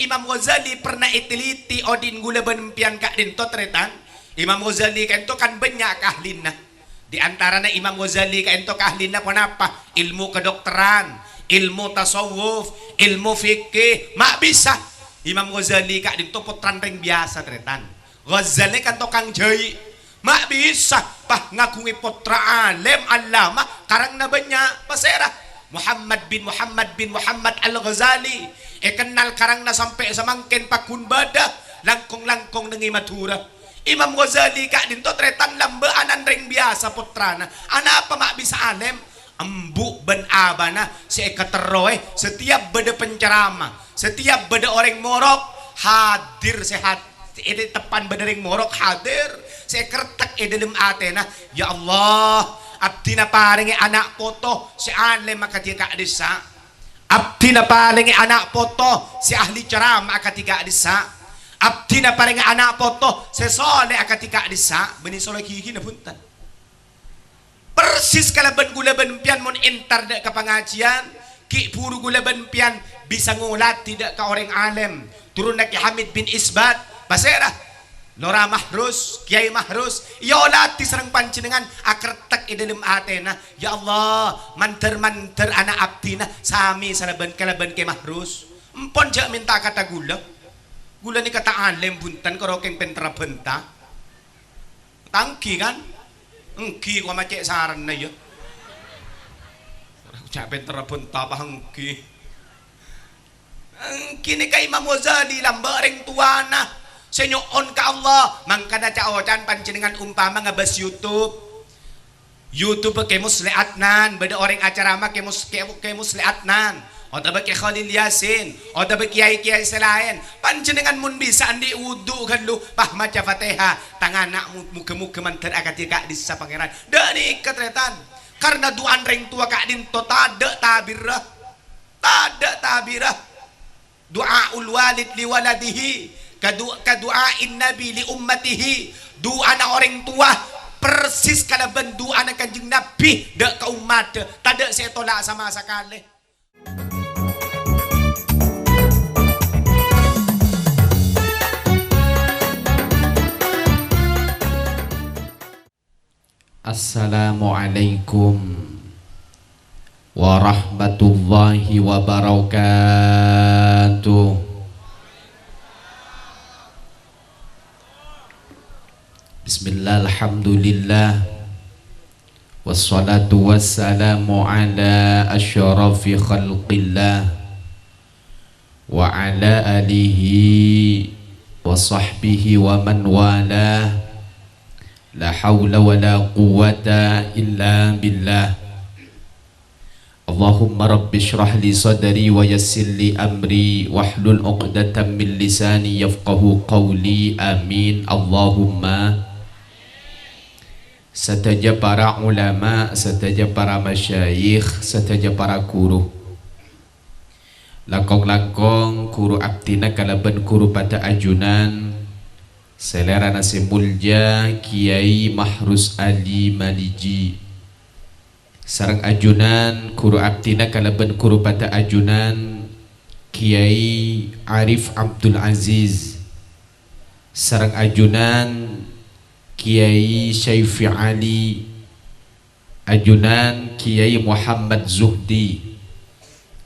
Imam Ghazali pernah iteliti odin gula benpian kak dinto tretan. Imam Ghazali kan to kan banyak kahlina. Di antaranya Imam Ghazali kan to kahlina kenapa? Ilmu kedokteran, ilmu tasawuf, ilmu fikih, mak bisa. Imam Ghazali kak dinto putran ring biasa tretan. Ghazali kan to kang jai, mak bisa pah ngakungi putra alim alama karang na banyak pasera. Muhammad bin Muhammad Al-Ghazali kenal karang na sampai samangken pakun bada langkong-langkong nengi matura. Imam Ghazali kak dinto tretan lambaan ring biasa putrana ana apa mak bisa alim embu ben abana si kateroe setiap beda penceramah setiap beda orang morok hadir sehat ini tepan beda ring morok hadir saya kertek dalam atena ya Allah abdi na paringi anak poto si alim maka dia kak desa abdi na paringi anak poto si ahli ceramah ketika desa abdi na paringi anak poto si soleh ketika desa benih soleh kiki na puntan persis kalaban gula benpian mon entar dek ke pengajian ki puru gula benpian bisa ngulat tidak ke orang alim turun nak Hamid bin Isbat pasera Lora Mahrus, Kiai Mahrus, ya Allah diserang panjenengan akertek dalam atena. Ya Allah, manter anak abdina sami salaban kalaban ke Mahrus. Empon jak minta kata gula. Gula ni kata alim buntan korokeng pentra benta. Tangki kan? Engki ko macek saran na yo. Jak pentra benta pa engki. Engki ni kay Imam Ghazali lambareng tuana. Senyoon ka Allah mangkana caocan panjenengan umpama ngabas YouTube ke musliatnan beda orang acara mah ke musliatnan atau ke Khalil Yasin atau ke kiai selain panjenengan mun bisa andi wudu kan lu pah maca Fatihah tanganak muga-muga mantar akatika di sa pangeran dari ketretan karena duan ring tua kak dinto tada tabirah du'aul walid li waladihi kadu'ain nabi li ummatihi doa na orang tua persis kalaban doa na kanjeng nabi dek ke umat tada saya tolak sama sekali. Assalamualaikum warahmatullahi wabarakatuh. Bismillah, alhamdulillah, wassalatu wassalamu ala asyrafi khalqillah wa ala alihi wa sahbihi wa man walah, la hawla wa la quwwata illa billah. Allahumma rabbi shrah li sadri wa yassir li amri wahlul 'uqdatam min lisani yafqahu qawli, amin Allahumma. Sataja para ulama, sataja para masyayikh, sataja para guru, langkong-langkong guru abdina kalaban guru pada ajunan selera nasi mulja Kiai Mahrus Ali Maliji sarang ajunan guru abdina kalaban guru pada ajunan Kiai Arif Abdul Aziz sarang ajunan Kiai Syaifi Ali, ajunan Kiai Muhammad Zuhdi,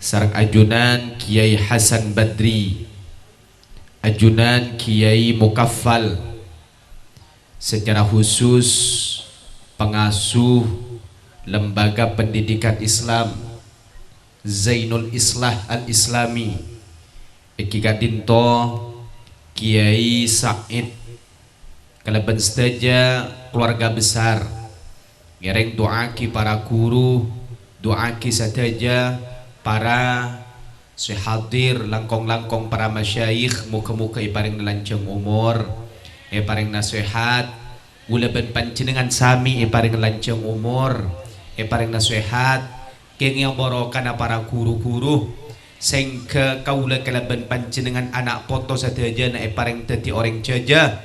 sarang ajunan Kiai Hasan Badri, ajunan Kiai Mukaffal, secara khusus pengasuh Lembaga Pendidikan Islam Zainul Islah Al-Islami Eki Gadinto Kiai Said kalaban saja keluarga besar ngereng doaki para guru doaki saja para sehadir langkong-langkong para masyayikh muka-muka iparing lancang umur iparing nasihat ulaban panjenengan sami iparing lancang umur iparing nasihat kenging borokan para guru-guru sehingga kaula kalaban panjenengan anak poto saja na iparing teti orang jaja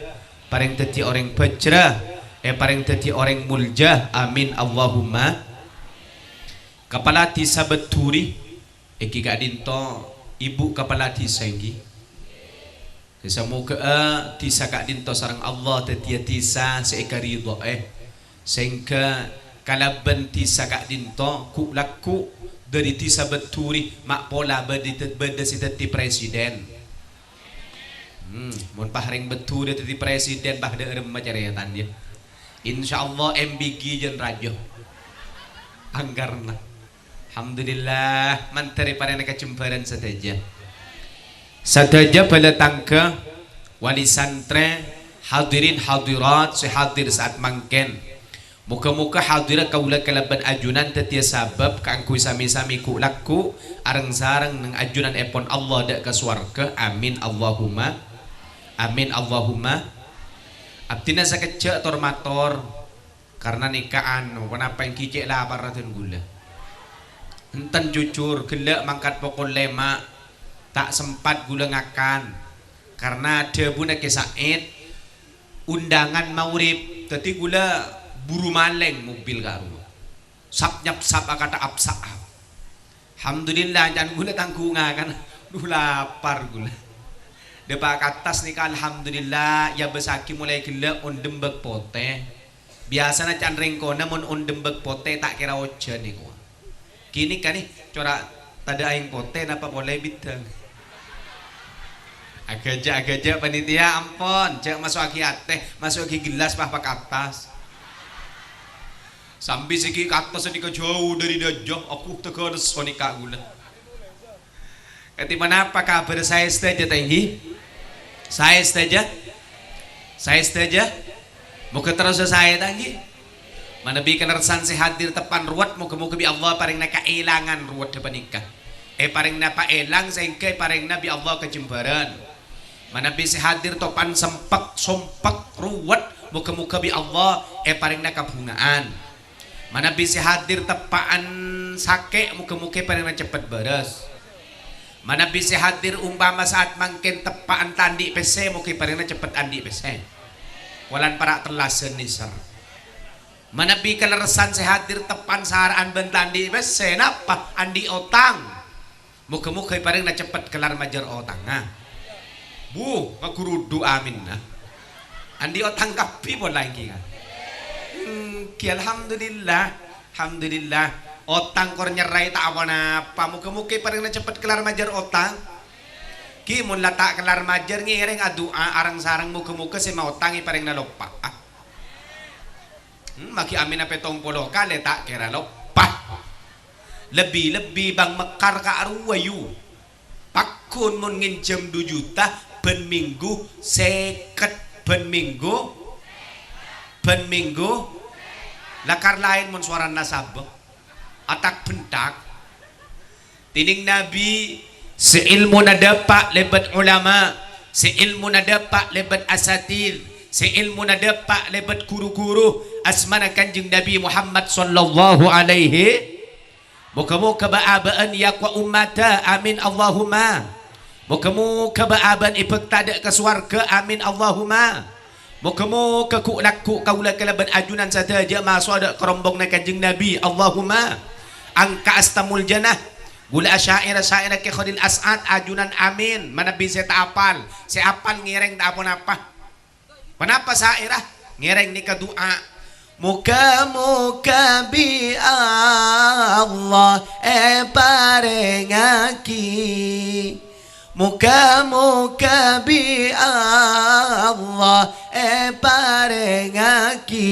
paring teti orang bajra paring teti orang mulja, amin Allahumma. Kapalati sabeturi eki kadinto ibu kapalati senggi Semoga tisa kak dinto sarang Allah tetia tisa seeka ridho sehingga kalaban tisa kak dinto ku laku dari tisa beturi mak pola beda si teti presiden. Mun paharing betul dia teti presiden bah de erem macaretan dia. Insyaallah MBG jen rajo. Anggarna. Alhamdulillah manteri pada nak kecembaran saja. Saja pada tangka wali santre hadirin hadirat sehadir saat mangken. Muka-muka hadirat kaula kalaban ajunan tetia sabab kangku sami-sami ku laku arang sarang nang ajunan epon Allah dak ke swarga. Amin Allahumma. Amin Allahumma. Abdina sakecek tormator karena nikahan kenapa yang kicik lapar raten gula. Enten jujur gelak mangkat pokok lemak tak sempat gula ngakan karena ada buna kesaid undangan maurib tadi gula buru maleng mobil karu sap nyap sap kata apsa. Alhamdulillah jangan gula tanggungan kan lapar gula depak atas nikah. Alhamdulillah ya besaki mulai gelak ondembek pote biasanya can rengkona mon ondembek pote tak kira ojan nih kok kini kan nih corak tada aing pote napa boleh bintang agak-agak panitia ampun cek masuk aki teh masuk aki gelas pak atas sambil segi atas ini jauh dari dajah aku tekan sonika gula ketika apa kabar saya saja tinggi saya saja mau terus saya tinggi mana bikin resan hadir tepan ruwet muka-muka bi Allah paring na kailangan ruwet depan nikah paring na paelang sehingga paring na bi Allah kecembaran mana bisa hadir topan sempak sompak ruwet muka-muka bi Allah paring na kabungaan mana bisa hadir tepaan sake muka-muka paring na cepat beres mana bisa hadir umpama saat mangkin tepaan tandi pese muka paring na cepat andi pese walan para telasen nisar mana bi keleresan sehadir tepan saharaan bentandi pese napa andi otang muka-muka paring na cepat kelar majar otang bu ngagurudu amin nah andi otang kapi pun lagi kan alhamdulillah alhamdulillah otang kor nyerai tak apa muka-muka paring na cepat kelar majar otang ki mun lata kelar majar ngireng adua arang sarang muka-muka si mau tangi paring na lupa maki amin apa tong polo kale tak kira lupa lebih bang mekar ka arwayu pakun mun nginjem 2 juta ben minggu seket ben minggu lakar lain mun suara nasabah atak bentak tining nabi seilmu nadapak lebat ulama seilmu nadapak lebat asatid seilmu nadapak lebat guru-guru asmana kanjeng Nabi Muhammad sallallahu alaihi muka-muka ba'abaan yakwa ummata amin Allahumma muka-muka ba'aban ipek tadak ke swarga amin Allahumma muka-muka laku kaula kalaban ajunan saja masada kerombong na kanjeng Nabi Allahumma angka astamul jannah gula syair ke Khalil As'ad ajunan amin mana bisa tak apal si apal ngireng tak apa kenapa syairah ngireng ni ka doa muka-muka bi Allah parengaki muka-muka bi Allah parengaki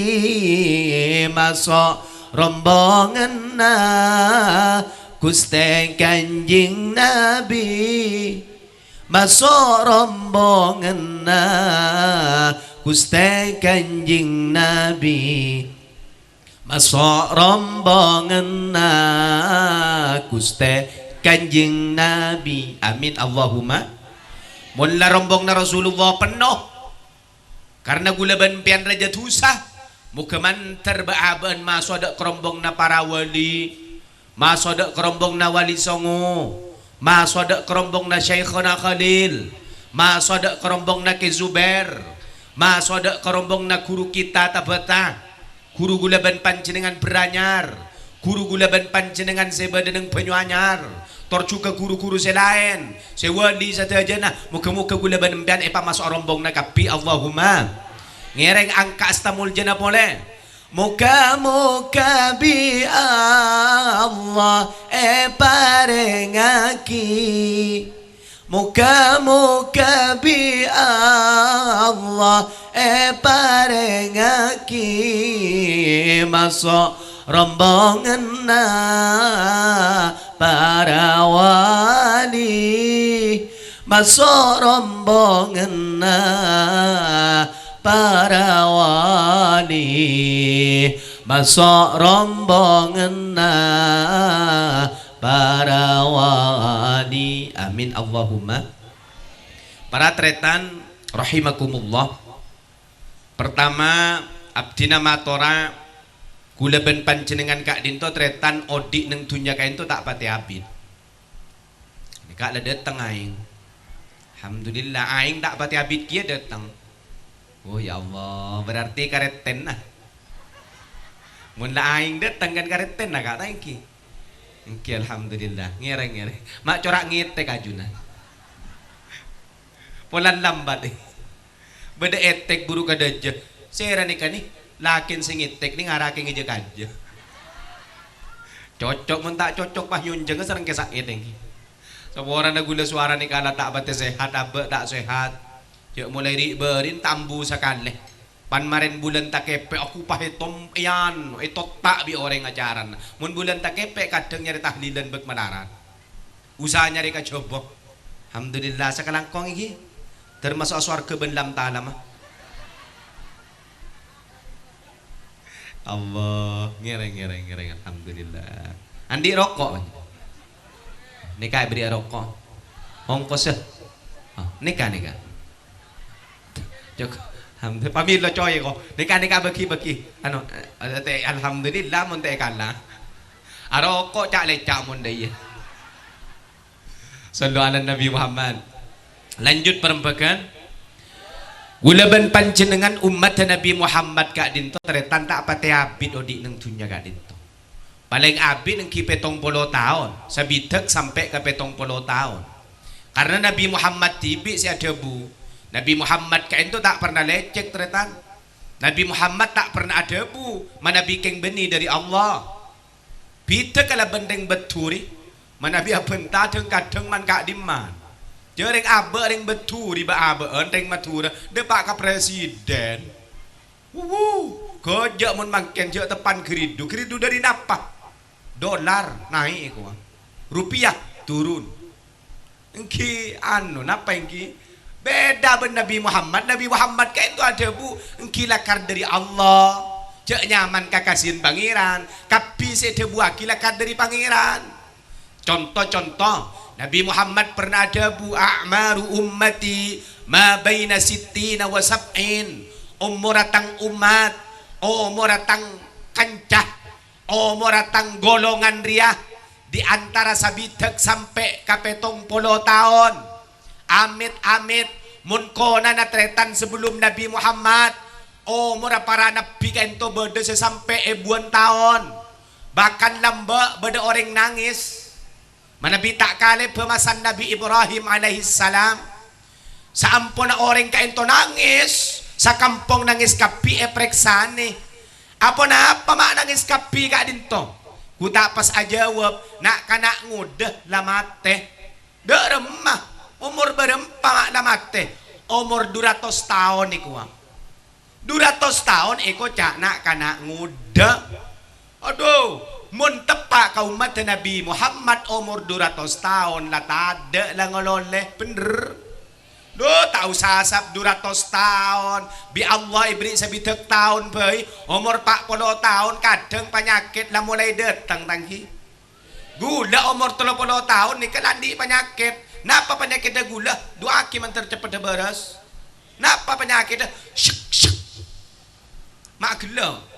masuk rombongan na Gusti Kanjeng Nabi masuk rombongan na Gusti Kanjeng Nabi masuk rombongan na Gusti Kanjeng Nabi amin Allahumma mula rombong na Rasulullah penuh karena gulaban pian Raja Tusa muka mantar baaban masuk ada kerombong na para wali masuk ada kerombong na wali songo masuk ada kerombong na Syekhona Khalil masuk ada kerombong na Ki Zubair masuk ada kerombong na guru kita Tabata guru gulaban panjenengan Beranyar guru gulaban panjenengan Sebadeneng Banyuanyar tor juga guru-guru selain sewali saja nah muka-muka gula benempian epa masuk rombong na kapi Allahumma ngereng angka astamul jana boleh muka-muka bi Allah parengaki muka-muka bi Allah parengaki masuk rombongan na para wali masuk rombongan na para wali masuk rombongan na para wali amin Allahumma. Para tretan rahimakumullah. Pertama abdina matora gula ben panjenengan kak dinto tretan odik neng dunya kain to tak pati abid. Ini kak lah datang aing. Alhamdulillah aing tak pati abid kia datang. Oh ya Allah, berarti kareten nah. Mun la aing datang kan kareten nah kak taiki. Engki alhamdulillah ngereng mak corak ngite kajuna. Polan lambat beda etek buru kadaja. Sera nih kan nih lakin sing itek nih ngarake ngeje kaja. Cocok mun tak cocok pah yunjeng sareng kesakit engki. Sabora na gula suara nih kala tak bate sehat abe tak sehat. Cek mulai riberin tambu sakale. Pan maren bulan tak kepe aku pahetom iyan etot tak bi orang ajaran. Mun bulan tak kepe kadang nyari tahlilan bek malaran. Usaha nyari kacobok. Alhamdulillah sakalangkong iki termasuk swarga ben lam ta'ala mah. Allah ngereng alhamdulillah. Andi rokok. Nikah beri rokok. Ongkos ya. Nikah. Jok. Alhamdulillah pamilo coy ko. Nikah bagi. Ano alhamdulillah mun te kala. Arokok cak lecak mun daya. Sallallahu alaihi Nabi Muhammad. Lanjut perempuan. Gulaban panjenengan umat Nabi Muhammad kak dinto tretan tak pati abid odik neng dunya kak dinto. Paling abid neng ki 70 tahun, sabitek sampai ke 70 tahun. Karena Nabi Muhammad tibi si adebu. Nabi Muhammad kak itu tak pernah lecek tretan. Nabi Muhammad tak pernah adebu, mana bikin benih dari Allah. Bita kala bendeng beturi, mana biar bentah kadang man kak diman. Jering abe ring beturi ba abe enteng matura depak ka presiden. Kojak mun mangken je tepan keridu dari napa? Dolar naik ko. Rupiah turun. Engki anu napa engki? Beda ben Nabi Muhammad kayak itu ada bu engki lakar dari Allah. Cek nyaman kakasin pangeran, kapi sedebu akilakar dari pangeran. Contoh Nabi Muhammad pernah ada bu a'maru ummati ma baina sittina wa sab'in. Umuratang umat, umuratang kancah, umuratang golongan riah di antara sabitek sampai ka 70 tahun. Amit mun kona na tretan sebelum Nabi Muhammad. Umur para nabi kento beda sampai ribuan tahun. Bahkan lamba beda orang nangis. Manabi tak kali pemasan Nabi Ibrahim alaihissalam. Saampun na orang kainto nangis. Sa kampong nangis kapi preksane. Apa mak nangis kapi ka dinto? Kuta pas ajawab. Nak kanak ngudah lamate. Deremah. Umur berempa mak lamate. Umur 200 tahun iku. 200 tahun iku cak nak kanak ngudah. Aduh. Mun tepak ka umat Nabi Muhammad umur 200 tahun lah tada lah ngololeh bener. Do tahu sasap 200 tahun bi Allah ibri sabitek tahun bae umur 40 tahun kadang penyakit lah mulai datang tangki. Gula umur 30 tahun ni kelandi penyakit. Napa penyakit gula? Doa ki man tercepat beres. Napa penyakit? Syuk. Mak gula.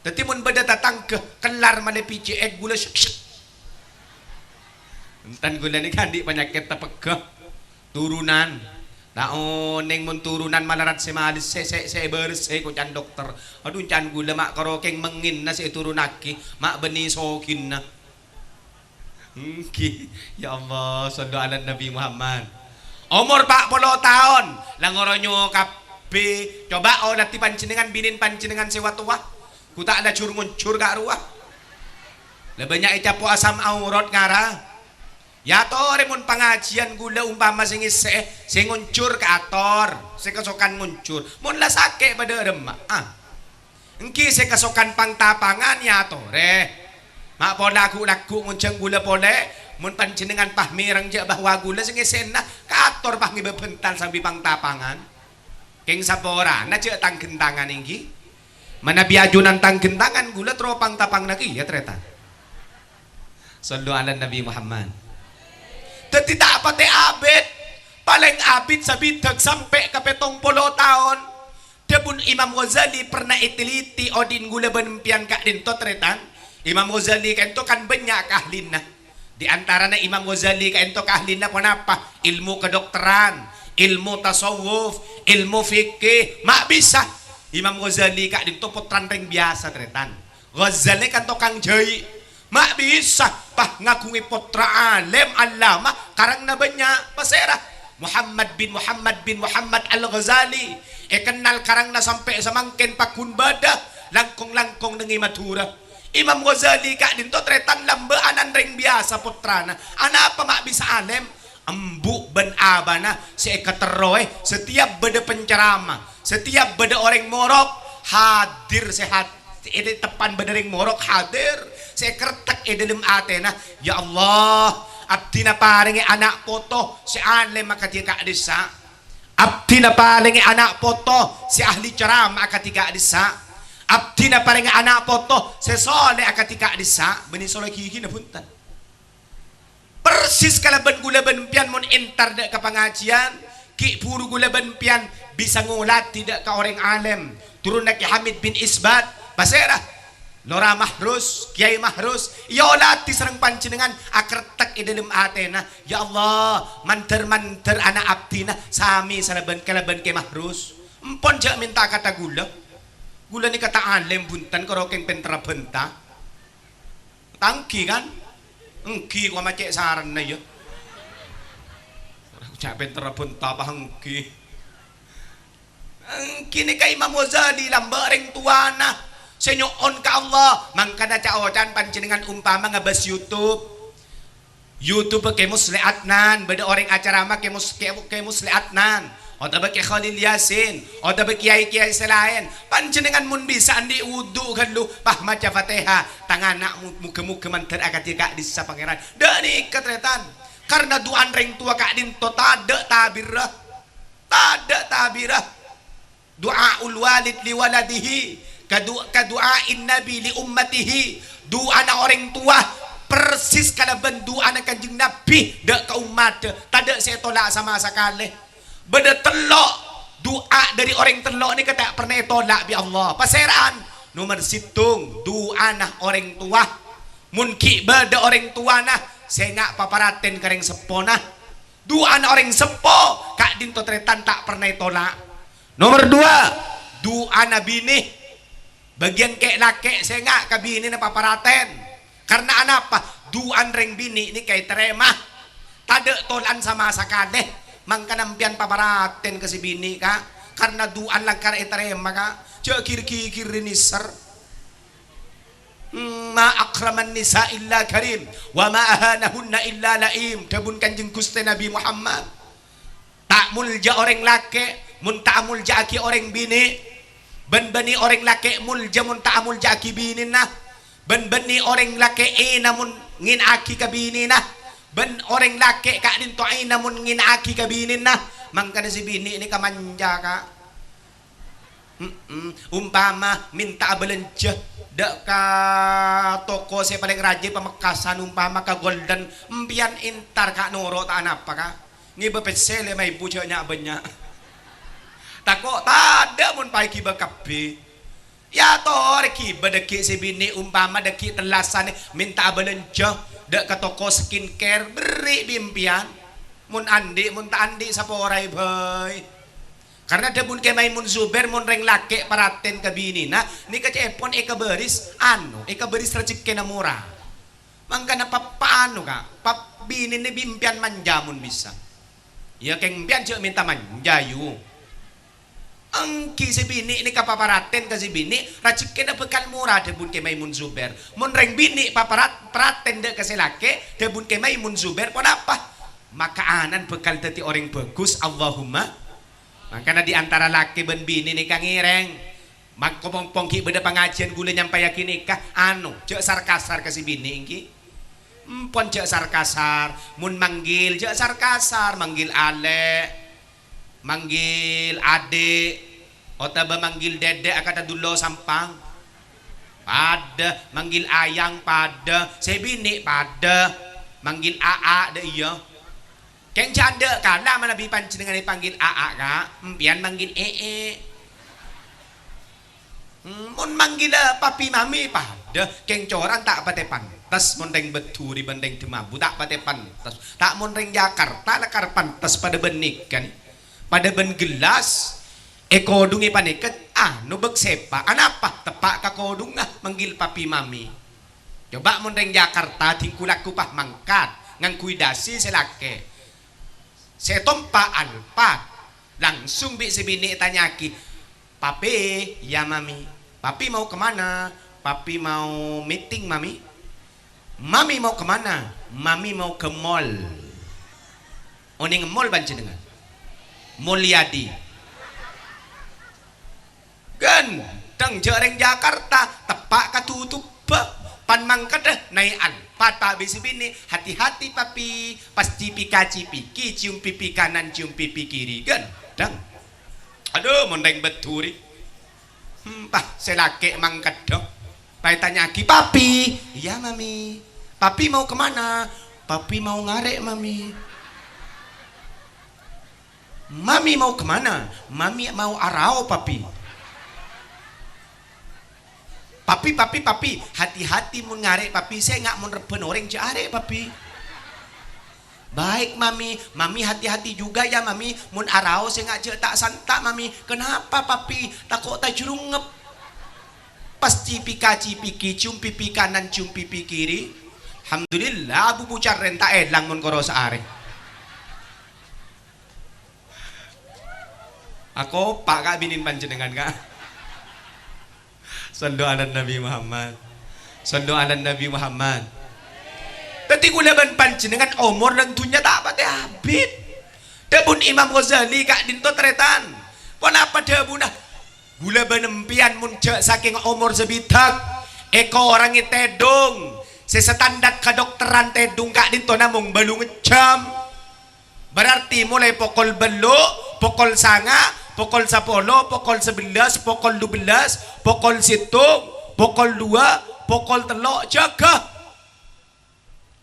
Tetapi mun beda datang ke kelar mana pici gula syuk. Entan gula ni kan di penyakit tapegah turunan. Neng mun turunan malarat semalis se beres ko can dokter. Aduh can gula mak karokeng mengin na si turunaki mak beni sokin na. Ya Allah, sallu ala Nabi Muhammad. Umur 40 tahun, langoronyo kabeh. Coba nanti panjenengan binin panjenengan sewa tua. Ku tak ada cur nguncur gak ruah. Lah banyak icapo asam aurat ngara. Ya to remun pengajian gula umpama sing isih sing nguncur ke ator, sing kesokan nguncur. Mun lah sake pada remak. Engki sing kesokan pangtapangan ya to re. Mak pola laku ngunceng gula pole mun panjenengan pah mireng je bahwa gula sing esena kator pah ngibebental sambil pangtapangan keng sapora na je tang gentangan inggi mana biajunan tang gentangan gula tro pangtapang lagi ya tereta sallu ala Nabi Muhammad teti tak apa te abid paling abid sabidag sampai ke 70 tahun debun Imam Ghazali pernah itiliti odin gula benempian kak dinto tretan Imam Ghazali kaento kan banyak keahlian. Di antaranya Imam Ghazali kaento keahlian apa? Ilmu kedokteran, ilmu tasawuf, ilmu fikih, mak bisa. Imam Ghazali kak dinto putran ring biasa tretan. Ghazali kan tukang jai, mak bisa. Pah ngakungi putra alim alama karang na banyak pasera. Muhammad bin Muhammad Al-Ghazali. Kenal karang na sampai samangken pakun bada langkong-langkong nengi madura. Imam Ghazali kak dinto tretan lambaanan ring biasa putrana. Ana apa mak bisa alim? Embu ben abana si ekateroy setiap beda penceramah, setiap beda orang morok hadir sehat. Ini tepan beda ring morok hadir. Saya kertek dalam atena. Ya Allah, abdi na paringi anak poto si alim maka dia kak desa. Abdi na paringi anak poto si ahli ceramah ketika desa. Abdi na paling anak poto sesole akatika disa benih sole kiki na puntan persis kalaban gula benpian mon entar dak ke pengajian ki puru gula benpian bisa ngulat tidak ke orang alim turun nak Hamid bin Isbat basera Lora Mahrus Kiai Mahrus yolati serang panjenengan akertek dalam atena ya Allah manter anak abdi na sami salaban kalaban ke Mahrus empon jak minta kata gula gula ni kata alim buntan korokeng pentra benta tangki kan engki ko macek saran na yo cak pentra benta pa engki ni kay Imam Ghazali lambareng tuana senyoon ka Allah mangkana caocan panjenengan umpama ngabas YouTube ke musliatnan beda orang acara mah ke musliatnan o tabak ke Khalil Yasin o tabak kiai-kiai selain panjenengan mun bisa andi wudu kan lu pah maca Fatihah tanganak muga-muga mantar akatika di sa pangeran dani ketretan karena duan ring tua kak dinto tada tabirah du'aul walid li waladihi kadu'ain nabi li ummatihi doa na orang tua persis kalaban doa na kanjeng nabi dak ka umat tada saya tolak sama sekali beda telok doa dari orang telok ni kata pernah tolak bi Allah paseran nomor situng doa nah orang tua munki beda orang tua nah saya ngak paparaten kareng sepo nah doa nah orang sepo kak dinto tretan tak pernah tolak nomor 2 doa nah bini bagian kek lake saya ngak kabini na paparaten karena apa doa reng bini ini kayak terema tada tolan sama sakadeh mangka nampian paparaten ke si bini ka karena duan lang kara itarema ka cek kir nisar ma akraman nisa illa karim wa ma ahanahunna illa laim tabun kanjeng Gusti Nabi Muhammad tak mulja orang lake mun tak mulja aki orang bini ben bani orang lake mulja mun tak mulja aki bini nah ben bani orang lake namun ngin aki ka bini nah ben orang laki kak dinto ay namun nginaki kabinin na mangkana si bini ini kamanja ka umpama minta belanja dak ka toko saya paling rajin pamekasan umpama ka golden empian intar kak nuro ta apa ka ngiba pesele may bujo nya banya tako tada mun pai kiba kape ya to kiba deki si bini umpama deki telasan minta belanja dak ke toko skincare beri bimpian mun andi mun ta andi saporay boy karena ada mun kemay mun Zuber mun reng laki paraten ke bini na ni ka cepon eka beris rezeki na murah Mangkana paano ka? Bini ni bimpian manjamun bisa. Ya keng pian cek minta manjayu. Ang si bini ni kapaparaten kasi bini racik kena bekal murah debun ke Maimun Zubair. Mun reng bini paparaten de kasi laki debun ke Maimun Zubair pon apa? Makaanan bekal dati orang bagus Allahumma. Makanya di antara laki ben bini ni kang ireng. Magkopong ki beda pengajian gula nyampai yakin nikah anu cek sarkasar kasi bini ingki. Pon cek sarkasar mun manggil cek sarkasar manggil ale manggil ade otaba manggil dede akata dulo sampang pada manggil ayang pada saya bini pada manggil aa de iya keng canda kala mana bi panci dengan dipanggil aa ka pian manggil mun manggil papi mami pada keng coran tak pate pantas mun reng beturi bandeng temabu tak pate pantas tak mun reng Jakarta lakar pantas pada benik kan pada ben gelas kodungi paniket anu begsepa anapa tepak ka kodung manggil papi mami coba mun reng Jakarta tingkulaku pah mangkat ngangkuidasi selake setompa alpat langsung bi sebini tanyaki papi ya mami papi mau kemana papi mau meeting mami mami mau kemana mami mau ke mall oning mall bancenengan Mulyadi ganteng jereng Jakarta tepak katutup pan mangkat naik alpat pak bisi bini hati-hati papi pasti cipiki cium pipi kanan cium pipi kiri ganteng aduh mondeng beturi pah selake mangkat dong pai tanya ki papi iya mami papi mau kemana papi mau ngarek mami mami mau kemana? Mami mau arau papi. Papi, hati-hati mun ngarek papi, saya nggak mau reben orang cari papi. Baik mami, mami hati-hati juga ya mami. Mun arau saya nggak tak santak mami. Kenapa papi? Takut tak jurungep. Pas cipiki cium pipi kanan cium pipi kiri. Alhamdulillah abu bucar renta elang mun koro saare. Aku pak kak binin panjenengan kak. Sallu ala Nabi Muhammad. Sallu ala Nabi Muhammad. Tadi gulaban panjenengan umur dan dunia tak apa teh habib. Debun Imam Ghazali kak dinto tretan. Pon apa debunah? Gulaban empian muncak saking umur sebitak. Eko orang tedung. Sesetandar kedokteran tedung kak dinto namung balu ngecam. Berarti mulai pokol belu, pokol sanga, pokol 10, pokol 11, pokol 12, pokol 1, pokol 2, pokol 3 jaga.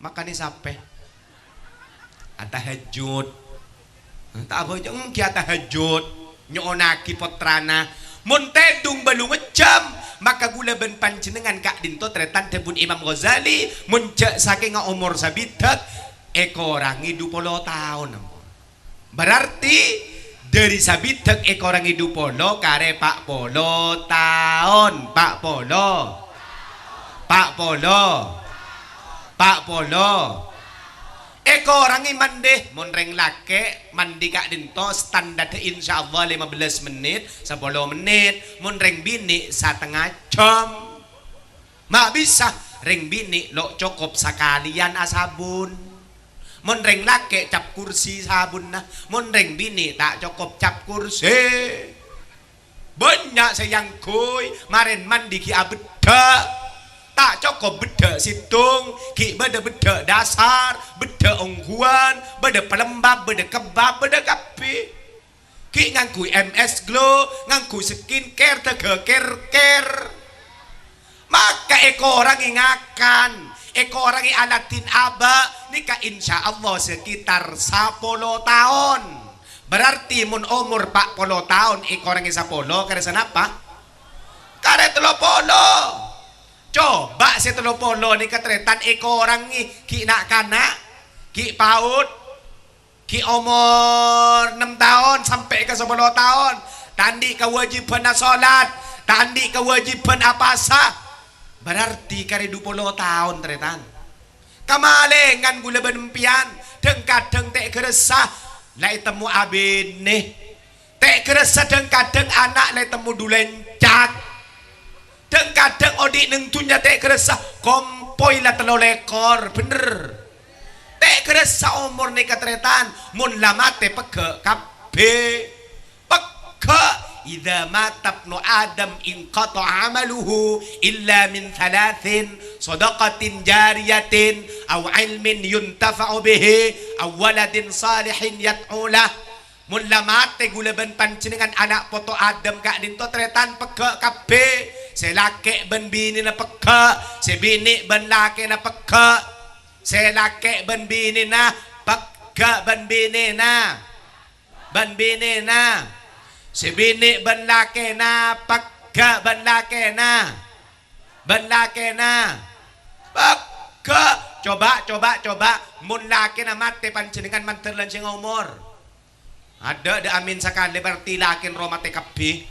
Makanya sampai atahajud. Tak apa jeng ki atahajud nyoonaki potrana mun tedung balu ngecam maka gula ben panjenengan kak dinto tretan debun Imam Ghazali muncak saking umur sabidak orang hidup 20 tahun. Berarti dari sabidak orang hidup polo kare pak polo tahun pak polo orang mandi monreng lake mandi kak dinto standar insyaallah 15 menit 10 menit monreng bini setengah jam mak bisa reng bini lo cukup sekalian asabun monreng lake cap kursi sabun nah monreng bini tak cukup cap kursi banyak sayang kuy maren mandi ki abeda tak cukup beda situng ki beda dasar beda ungguan beda pelembab beda kebab beda kapi ki ngangkui MS Glow ngangkui skincare tega care maka orang ingakan orang alatin aba nikah insya Allah sekitar 10 tahun berarti mun umur 40 tahun orang 10 karena apa? Karena 30 coba si 30 ni ketretan orang ni ki nak kanak ki paut ki umur 6 tahun sampai ke 10 tahun tandi kewajiban salat tandi kewajiban apa sah berarti kare 20 tahun tretan Kamalengan gula benempian deng kadeng tek keresah lai temu abine tek keresah deng kadeng anak lai temu dulencak deng kadeng odi neng tunya tek keresah kompoi lah telo lekor bener tek keresah umur ni katretan mun lamate peke kabeh peke idza mata ibnu adam inqata amaluhu illa min thalathin sadaqatin jariyatin aw ilmin yuntafa'u bihi aw waladin salihin yad'u lah mun lamate gulaban panjenengan anak poto adam kak dinto tretan peke kabeh selake ben bini na peke sebini ben lake na peke selake ben bini na peke ben bini na sebini ben lake na peke ben lake na peke coba mun lake na mate panjenengan manterlan sing umur ada amin sakali berarti laki ro mate kabeh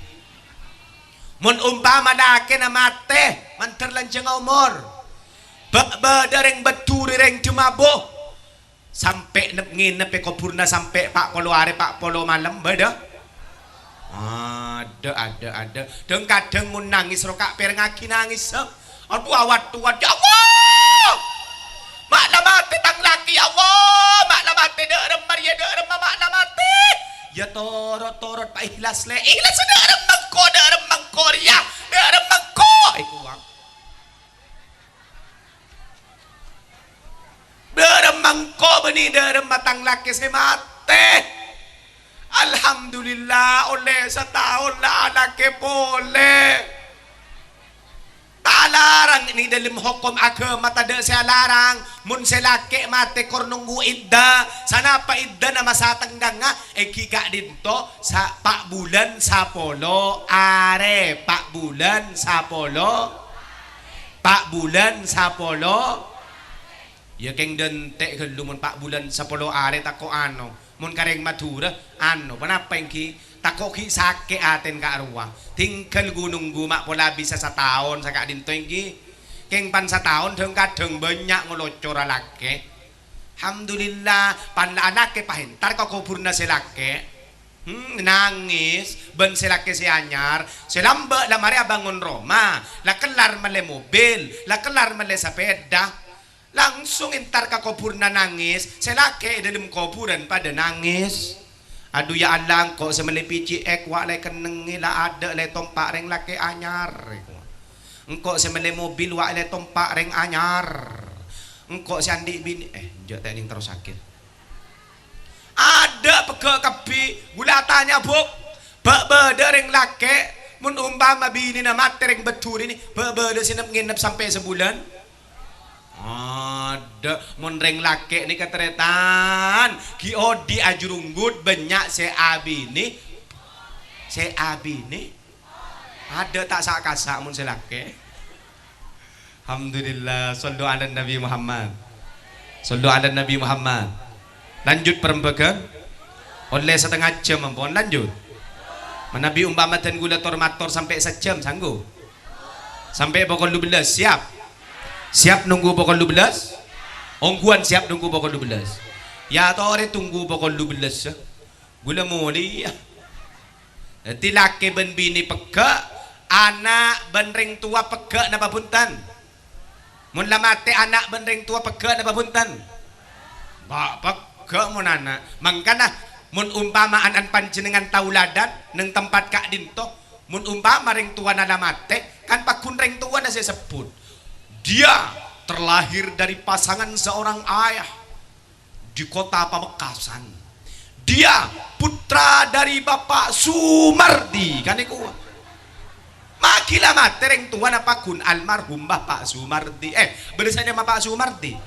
mun umpama laki na mate manterlan sing umur dereng beturi reng cemabo sampai nginep kopurna sampai pak polo are pak polo malam beda ada deng kadang mun nangis ro kak perengaki nangis aduh awat tuan ya Allah mak lamate tang laki ya Allah mak lamate derem maria derem mak lamate ya torot pak ikhlas le ikhlas derem mangko ya derem mangko iku wang derem mangko beni derem matang laki se mate alhamdulillah oleh setahun lah anaknya boleh tak larang ini dalam hukum agama tak ada saya larang mun selake mate kor nunggu idda sana pa idda na masatang nga kika dinto sa pak bulan sa polo are pak bulan sa polo ya keng dente lumun pak bulan sa polo are tako ano mun kareng madura ano panapa yang ki tako ki sake aten ka arwah tinggal gunung gumak pola bisa setahun saka dinto yang ki keng pan setahun deng kadeng banyak ngolocor lake alhamdulillah pan anake pahentar ka kuburna selake nangis ben selake si anyar selamba lamare abangun Roma la kelar male mobil la kelar male sepeda langsung entar ka kuburna nangis selake dalam kuburan pada nangis aduh ya Allah kok semele pici wa le keneng la ada le tompak reng lake anyar engkau semele mobil wa le tompak reng anyar engkau si andi bini njok tening terus sakit ada pege kebi gulatanya buk bebe reng lake mun umpama bini na mate reng betur ini bebe sinep nginep sampai sebulan ada monreng lake ni katretan ki odi ajurunggut banyak se abini ada tak sak mun se lake alhamdulillah sallu ala nabi Muhammad lanjut perempuan oleh setengah jam ampun lanjut menabi umpama dan gula tormator sampai sejam sanggup sampai pukul 12 siap nunggu pukul 12 ongguan siap nunggu pukul 12 ya tore tunggu pukul 12 gula muli ya tilake ben bini peke anak ben ring tua peke napa punten mun lamate anak ben ring tua peke napa punten ba peke mun anak mangkana mun umpama anan panjenengan tauladan neng tempat kak dinto mun umpama ring tua na lamate kan pakun ring tua na saya sebut dia terlahir dari pasangan seorang ayah di kota Pamekasan. Dia putra dari Bapak Sumardi, kan iku. Makila matereng tuan apa kun almarhum Bapak Sumardi. Berisanya Bapak Sumardi.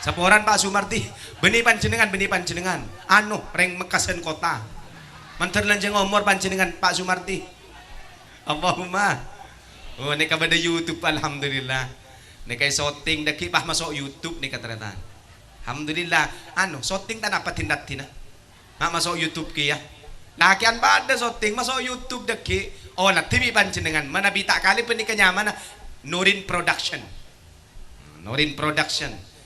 Saporan Pak Sumardi, beni panjenengan. Anu reng Mekasan kota. Manter lanjeng umur panjenengan Pak Sumardi. Allahumma. Oh, ini kabada YouTube alhamdulillah. Ini kay shooting daki pah masuk YouTube ni kateratan. Alhamdulillah. Ano, shooting tan apa tindat-tina. Masuk YouTube ki ya. Lakian pada shooting masuk YouTube daki. Oh, na TV panjenengan. Mana bita kali penikahnya mana? Nurin Production.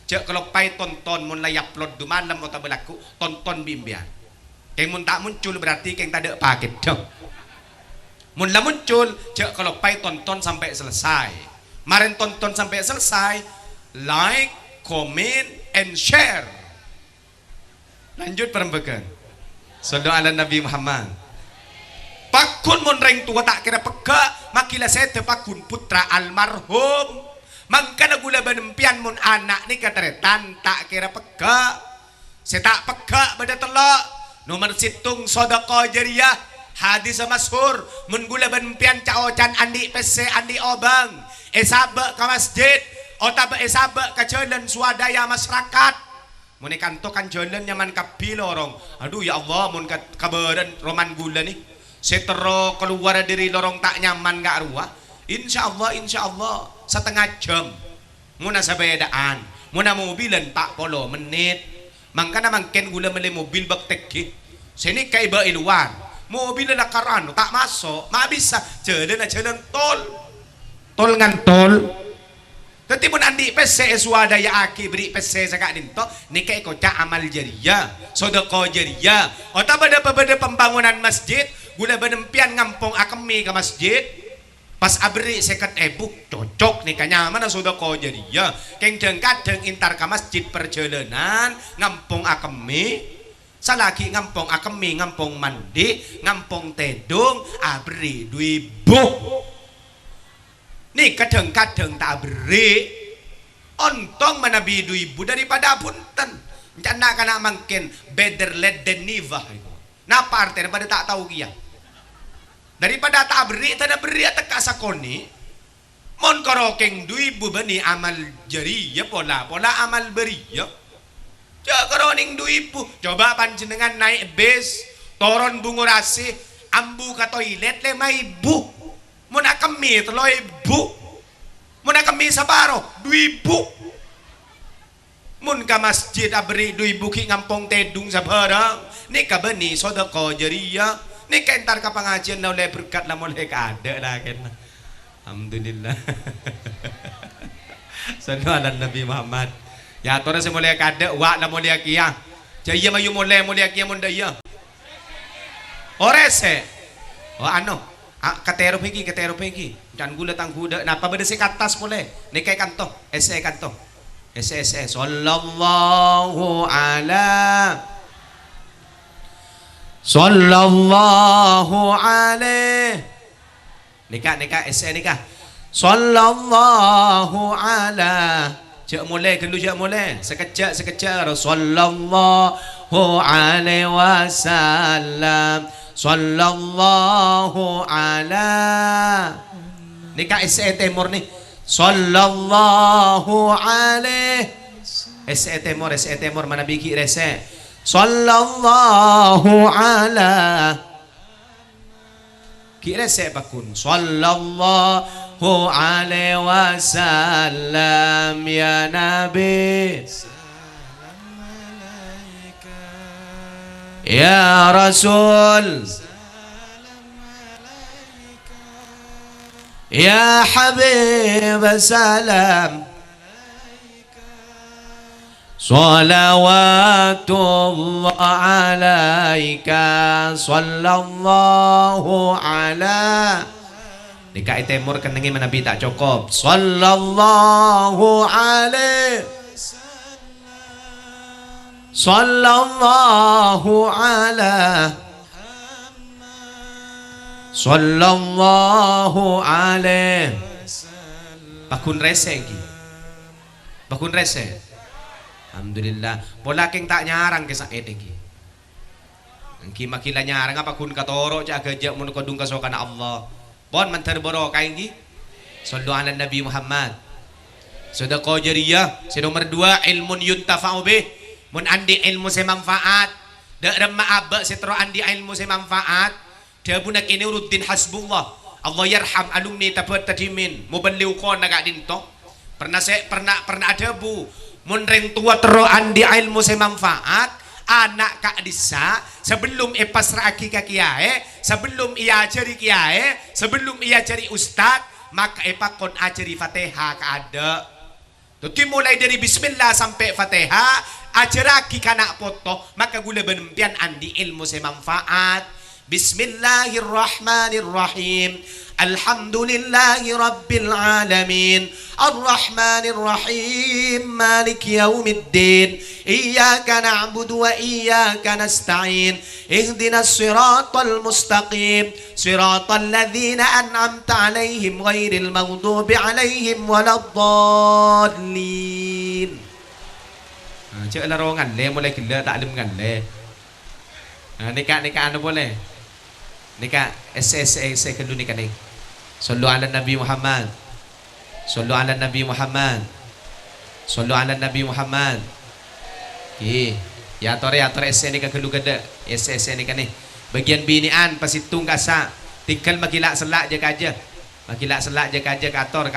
cek kalau pai tonton mun lay upload du malam atau berlaku tonton bimbian keng mun tak muncul berarti keng tak ada paket dong mun lah muncul cek kalau pai tonton sampai selesai maren tonton sampai selesai like comment and share lanjut perempuan sallu ala Nabi Muhammad pakun mun reng tua tak kira peka makila saya tepakun putra almarhum mangkana gula benempian mun anak ni kateretan tak kira peka saya tak peka pada telak nomor situng sodako jariyah hadis masyhur mun gula benempian caocan andi pese andi obang esabe ke masjid otabe esabe ke jalan swadaya masyarakat mun kantokan jalan nyaman kapil lorong aduh ya Allah mun kabaran roman gula ni setero keluar dari lorong tak nyaman gak ruah insya Allah setengah jam muna sabedaan muna mobilan 40 menit mangkana mangken gula meli mobil bak teki sini kay ba iluan mobil na karano tak masuk ma bisa jalan tol ngan tol tadi mun andi pese swadaya aki beri pese saka dinto nikah kota amal jariyah sedekah jariyah ota pada pembangunan masjid gula benempian ngampong akemi ke masjid pas abri seket ebuk cocok nikahnya mana sedekah jariyah keng kadang intar ke masjid perjalanan ngampong akemi salaki ngampong akemi ngampong mandi ngampong tedung abri 2.000 nih kadang-kadang tak beri ontong manabi 2.000 daripada punten canda kana mungkin better late than never napa artinya daripada tak tahu kia daripada tak beri tanda beri atak kasakoni mon korokeng 2.000 bani amal jariyah pola amal beriyah cak koroning 2.000 coba panjenengan naik bis toron bungurasi ambu ke toilet 5.000 muna kami 3.000 muna kami sabaro 2.000 mun ka masjid abri 2.000 ki ngampong tedung sabarang ni ka bani sedekah jariyah ni ka entar ka pengajian na oleh berkat la mulai ka ada lah ken alhamdulillah sallu ala Nabi Muhammad ya tora se mulai ka ada wa la mulai kia jaya mayu mulai kia mun daya orese oh ano katero pegi dan gula tang kuda napa beda se katas boleh ni kai kanto ese sallallahu alaihi nikah ese nikah sallallahu ala cek mulai kendu cek mulai sekejap sallallahu alaihi wasallam sallallahu ala nikah SE Timur nih sallallahu alaihi SE Timur mana biki rese sallallahu ala ki rese bakun sallallahu alaihi wasallam ya nabi ya Rasul ya Habib salam salawatullah alaika sallallahu ala nikah Timur kenengi menabi tak cukup sallallahu alaihi sallallahu ala sallallahu alaihi bakun rese alhamdulillah pola king tak nyarang ke saet iki engki makila nyarang apa kun katoro cak gajak mun kodung kasokan Allah pon mantar barokah iki sallu ala Nabi Muhammad sedekah jariyah nomor 2 ilmun yuntafa'u bih mun andi ilmu se manfaat dak remma abak setro andi ilmu se manfaat dia buna kini urutin hasbullah Allah yarham alumni tabat tadimin muballiw kon agak dinto pernah ada bu mun reng tua tero andi ilmu se manfaat anak kak disa sebelum pasraki ka kiai sebelum ia ajari kiai sebelum ia ajari ustad maka kon ajari Fatihah ka ada Tuti mulai dari bismillah sampai fatihah ajaraki kana poto maka gula benempian andi ilmu semanfaat. Bismillahirrahmanirrahim. Alhamdulillahi rabbil alamin. Ar-Rahmanir-Rahim. Maliki yaumiddin. Iyyaka na'budu wa iyyaka nasta'in. Ihdinas siratal mustaqim. Siratal ladzina an'amta 'alaihim ghairil maghdubi 'alaihim waladdallin. Cik larongan le mulai gila tak alim kan le. Nikah anu boleh. Nikah SS kedua nikah ni. Sallu ala Nabi Muhammad. Sallu ala Nabi Muhammad. Sallu ala Nabi Muhammad. Ya tore SS nikah kedua gede. SS nikah ni. Bagian binian pasitung kasa. Tinggal makilak selak je kaja. Makilak selak je kaja kator.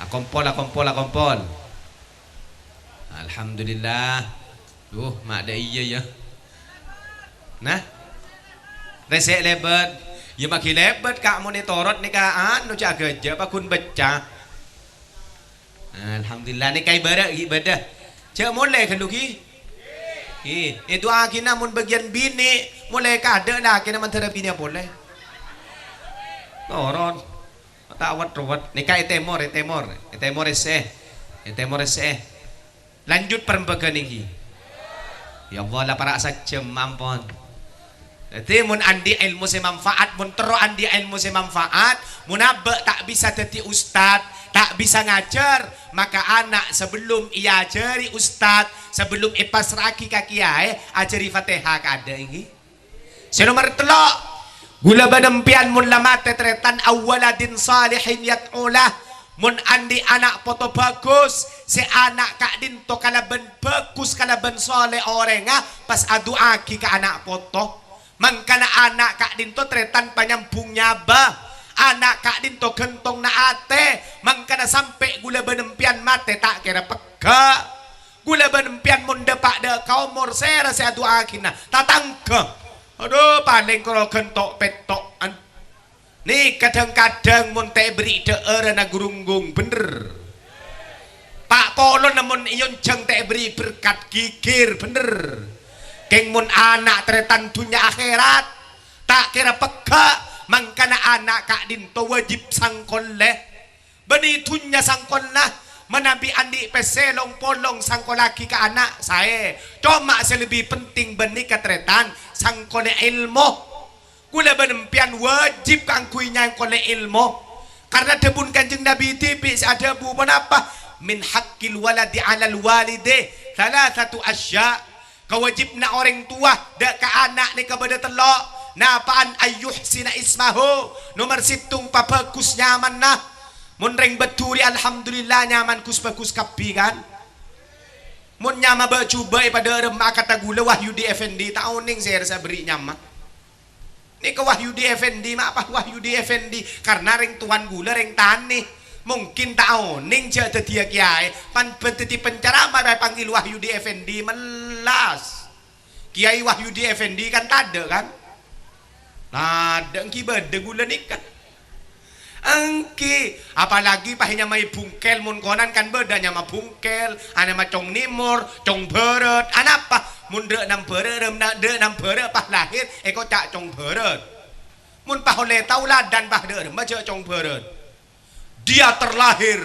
Kompol. Alhamdulillah. Mak ada iya ya. Nah. Resek lebat. Ya makin lebat kak monitorot ni kaan nu cak kerja pakun baca. Alhamdulillah ni kai ibadah. Cak mulai kan duki. Itu akhirnya mun bagian bini mulai kada lah kena mentera bini boleh. Torot. Tak awat. Ni kai temor ese. Lanjut perembagan ini. Ya Allah lah para saja mampun. Jadi mun andi ilmu semanfaat, mun tero andi ilmu semanfaat, mun abek tak bisa jadi ustad, tak bisa ngajar, maka anak sebelum ia ajari ustad, sebelum ipasraki ka kiai, ajari Fatihah kada ini. Senomor telok, gula badempian mun lamate tretan awaladin salihin yat'ulah. Mun andi anak poto bagus, si anak kak dinto kalaban bagus kalaban soleh orangnya pas adu aki ka anak poto. Mangkana anak kak dinto tretan panyambung nyaba, anak kak dinto gentong na ate, mangkana sampai gula benempian mate tak kira peka. Gula benempian mun depak de kau mor sera se adu aki na tatangke. Aduh paling kalau gentok petokan. Nih kadang-kadang mun te beri deer na gurunggung bener. Pak Polo namun iyon jeng te beri berkat gigir bener. Keng mun anak tretan dunia akhirat tak kira peka mangkana anak kak dinto wajib sangkol leh. Beni dunia sangkol lah menabi andi peselong polong sangkol lagi ke anak saya. Cuma selebih penting beni katretan sangkol ilmu. Kula benempian wajib kangkuinya yang kole ilmu. Karena debun kanjeng Nabi tipis ada bu apa? Min haqqil waladi alal walide thalathatu asya. Kewajib na orang tua dak ke anak ni kepada telok napaan ayyuhsina ismahu nomor situng pabagus nyaman nah mun ring beturi alhamdulillah nyaman kus bagus kapi kan mun nyama bacuba pada remak kata gula Wahyudi Effendi tauning saya rasa beri nyama ni ke Wahyudi Effendi mak apa Wahyudi Effendi karena ring tuan gula ring tani mungkin tahu ning jatuh dia kiai pan beteti penceramah by panggil Wahyudi Effendi melas Kiai Wahyudi Effendi kan tada kan ada engki bade gula nikah engki apalagi pahinya mai bungkel mun konan kan bedanya ma bungkel ana ma cong nimur cong beret ana apa mun de nam beret pah lahir eko cak cong beret mun pah oleh tauladan pah de maca cong beret. Dia terlahir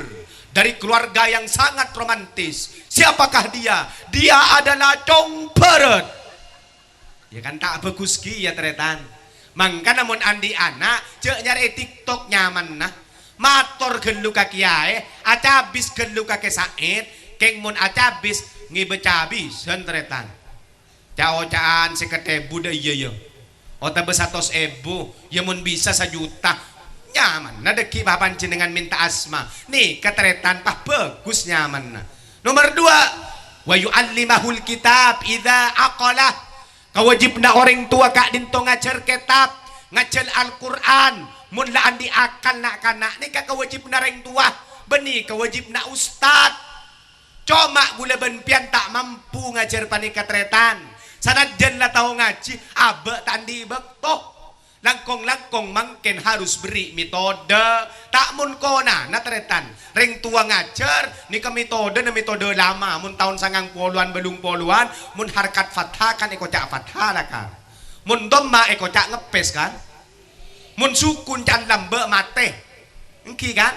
dari keluarga yang sangat romantis. Siapakah dia? Dia adalah cong beret. Ya kan tak bagus ki ya tretan. Mangka namun andi anak cek nyari TikTok nyaman nah. Mator gelu ka kiai, acabis gelu ka Said, keng mun acabis ngibecabis tretan. Cao-caan seketebu da iya ya. Ota besatos ebu, ya mun bisa 1 juta. Nyaman nah deki papan jenengan minta asma nih ketretan pah bagus nyaman nah. Nomor 2 wa yu'allimahul kitab idza aqala kawajibna orang tua kak dinto ngajar kitab ngajar Al-Qur'an mun la andi akal nak kanak nih kak kawajibna orang tua beni kawajibna ustad cuma gula benpian tak mampu ngajar panik ketretan sanajan lah tahu ngaji abek tandi bektoh Langkong-langkong mangken harus beri metode. Tak mun kona na tretan. Ring tua ngajar ni ka metode na metode lama. Mun tahun 90-an belum poluan. Mun harkat fathah kan eko cak fathah lah kan. Mun domma eko cak ngepes kan. Mun sukun can lambe mate. Engki kan.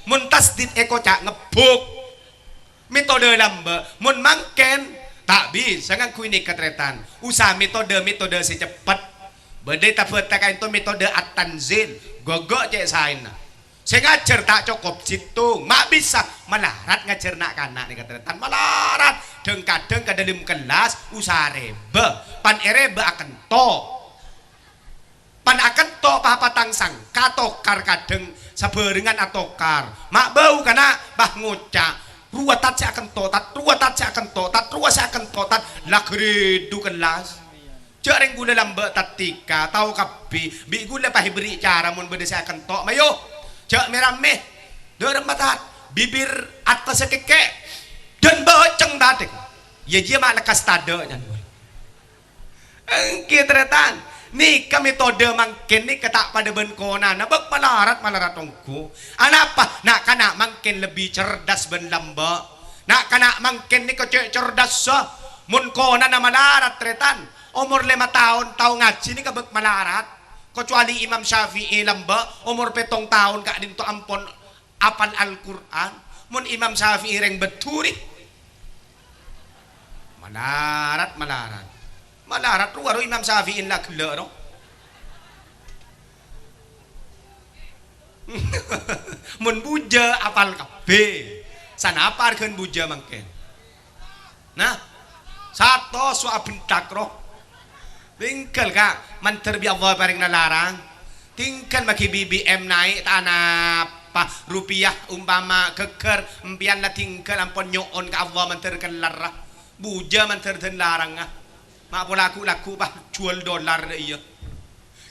Mun tasdid eko cak ngebuk. Metode lambe. Mun mangken tak bisa ngan kuini ketretan. Usah metode secepat. Badai tak bertakan itu metode at-tanzil. Gogok cek saina. Saya ngajar tak cukup situ. Mak bisa melarat ngajar nak kanak ni ketretan. Melarat. Kadang ke dalam kelas usah rebe. Pan erebe akan to. Pan akan to patang sangka tokar kadang saberengan atokar. Mak bau kana bah ngucak. Ruwatat saya akan totat, ruwatat saya akan totat, ruwat saya akan totat. Lakredu kelas. Jarang gula lambat tatika, tahu kapi, bi gula pahi beri cara mun beda saya akan tok. Mayo, cak merame, dorem matat, bibir atas sekeke, dan boceng datek. Ya dia mak lekas tade jan. Engki tretan. Ni kami metode mangken ni ketak pada benkona na bak malarat ongku. Anapa nak kana mangken lebih cerdas ben lamba. Nak kana mangken ni kecek cerdas sa. Mun kona na malarat tretan. Umur 5 tahun tahu ngaji ni kabek malarat. Kecuali Imam Syafi'i lamba umur 7 tahun kak dinto ampon apal Al-Qur'an. Mun Imam Syafi'i reng beturi. Malarat. Malarat ruwaro Imam Syafi'in lah gila no. Mun buja apal kabeh. Sana apa arkeun buja mangken. Nah, satu soal bentak roh. Tinggal kak manter bi Allah paring nalarang. Tinggal maki BBM naik tanah apa rupiah umpama keker empian lah tinggal ampun nyoon ka Allah manter kelarah. Buja manter den larang ah. Mak pola laku bah jual dolar iya.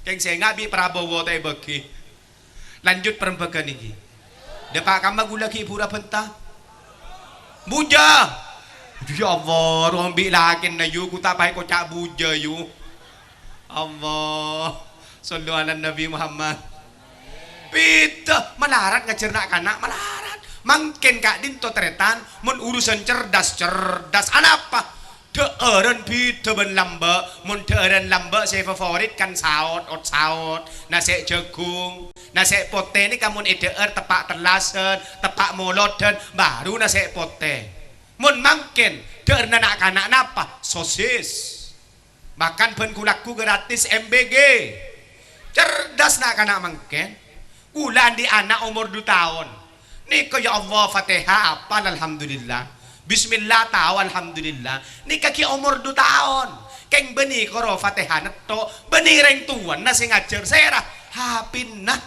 Keng saya ngabi Prabowo tay bagi. Lanjut perembakan ini. Depak kama gula ki pura pentah. Buja. Ya Allah, rombi lakin na yu ku tak pakai kocak buja yu. Allah. Sallu ala Nabi Muhammad. Pita melarat ngacernak kanak melarat. Mangken kak dinto tretan mun urusan cerdas. Anapa? Deeren pita ben lamba. Mun deeren lamba saya favorit kan saut. Nasi jagung. Nasi pote ni kamu edeer tepak terlasen, tepak moloden, baru nasi pote. Mun mangken deer nak kanak napa? Sosis. Makan ben kulaku gratis MBG. Cerdas nak kanak mangken. Kulan di anak umur 2 tahun. Niko ya Allah Fatihah apa alhamdulillah. Bismillah tahu alhamdulillah. Ni kaki umur 2 tahun. Keng beni koro Fatihah neto. Beni reng tuan na sing ngajar serah hapin nah.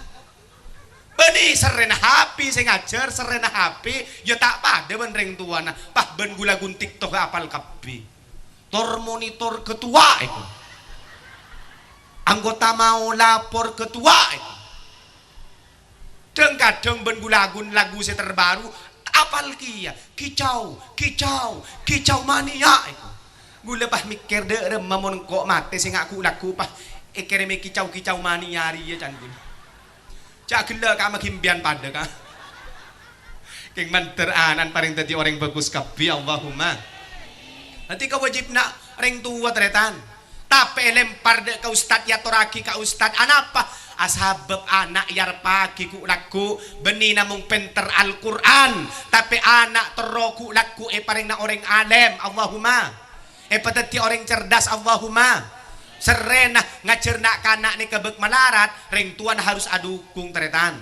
Beni serena hapi sing ngajar serena hapi ya tak pada ben reng tuan nah. Pah ben gula guntik toh apal kapi. Tor monitor ketua itu. Anggota mau lapor ketua itu. Kadang ben gulagun lagu saya terbaru apal kia kicau mania itu. Gula pah mikir de remamon kok mate sing aku laku pah ekereme kicau mania ri ya can gula. Cak gila ka magimbian pada ka. Keng manter anan paring tadi orang bagus kabi Allahumma. Nanti kau wajib nak reng tua tretan. Tapi lempar de ka ustad ya toraki ka ustad anapa? Ashabab anak yar pagi ku laku beni namung penter Al-Quran tapi anak teroku laku paring na orang alim Allahumma patati orang cerdas Allahumma serena ngajar nak kanak ni kebek melarat ring tuan harus adukung tretan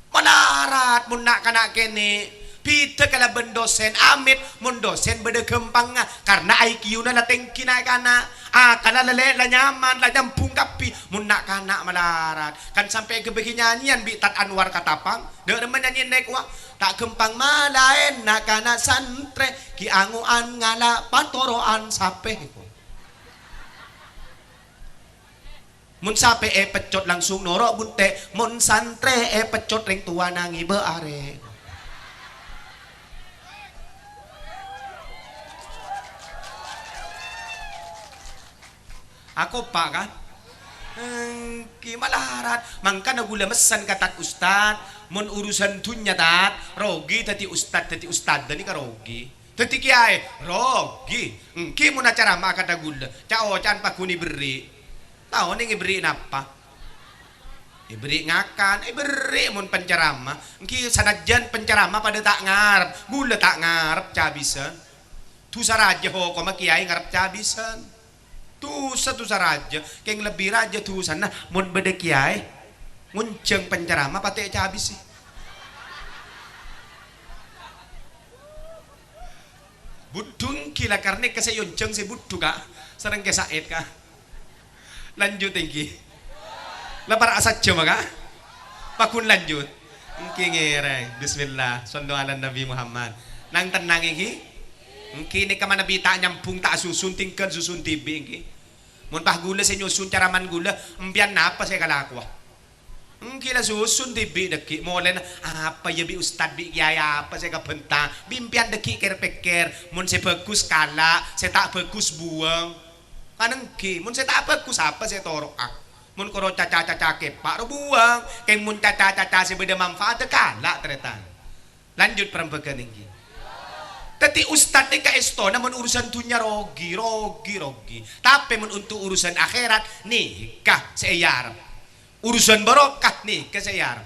melarat mun nak kanak kene pita kala ben dosen amit mun dosen beda gempang karena IQ na lateng kinay kana kana lele la nyaman la nyampung kapi mun nak kana melarat kan sampai ke begi nyanyian bi tat Anwar Katapang de menyanyi naik wa tak gempang malaen nak kana santre ki anguan ngala pantoroan sape mun sape pecot langsung norok bunte mun santre pecot ring tua nangi beare. Aku pak kan Ki malarat mangka na gula mesan katat ustad mon urusan dunya tat rogi tati ustad dani ka rogi tati kiai rogi ki mo na carama kata gula cao can pakuni beri tao ning iberi napa iberi ngakan iberi mon pencerama ki sanajan pencerama pada tak ngarep gula tak ngarep cabisan tu saraja ho ko kiai ngarep cabisan tu satu saraja keng lebih raja tu sana mun bede kiai ngunceng pencerama pate cabis sih budung kila karne kase yonceng si budu ka sareng ke saet ka lanjut tinggi lapar asat cuma ka pakun lanjut engki ngereng bismillah sallu ala nabi Muhammad nang tenang iki kini ka manabita nyampung tak susun tingkel susun tibi engki mun pah gula sa nyusun caraman gula empian na apa saya kalakwa engki la susun tibi deki molen apa ya bi ustad bi kiai apa saya kabenta bimpian deki ker-peker mun saya bagus kala saya tak bagus buang kaneng ki mun saya tak bagus apa saya torok mun koro caca-caca kepak ro buang keng mun caca-caca saya beda manfaat kala tretan lanjut perempekan engki tadi ustad ni ka esto namun urusan dunia rogi. Tapi mun untuk urusan akhirat nikah seyar. Urusan barokah nikah seyar.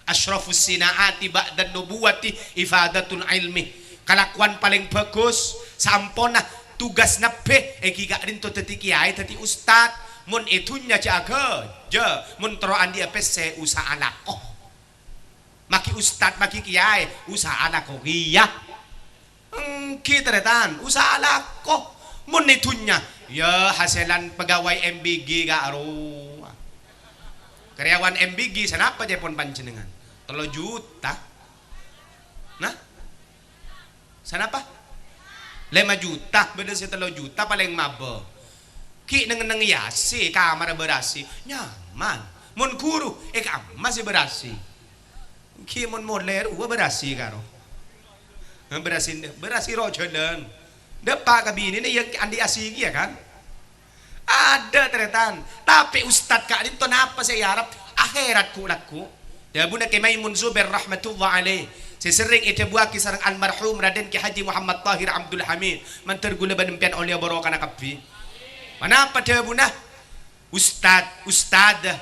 Asyrafus sinaati ba'dan nubuwati ifadatul ilmi. Kalakuan paling bagus sampona tugas nabe giga rin to tati kiai tati ustad mun itunya jaga je mun teroan dia pese usaha lakoh. Maki ustad maki kiai usaha lakoh iya. Kita retan usaha lako mun itunya ya hasilan pegawai MBG ga aro karyawan MBG sanapa dia pon panjenengan 3 juta nah sanapa 5 juta beda si 3 juta paling mabo ki neng yasi kamar berasi nyaman mun guru masih berasi ki mun moler berasi karo berasi rojolan depak kabini ini yang andi asigi ya kan ada teretan tapi ustad kak itu napa saya harap akhirat ku laku ya bunda Maimun Zubair rahmatullah alaih saya sering itu buat kisah almarhum Raden Ki Haji Muhammad Tahir Abdul Hamid mentergula banempian oleh barokah nakapi mana pada bunda ustad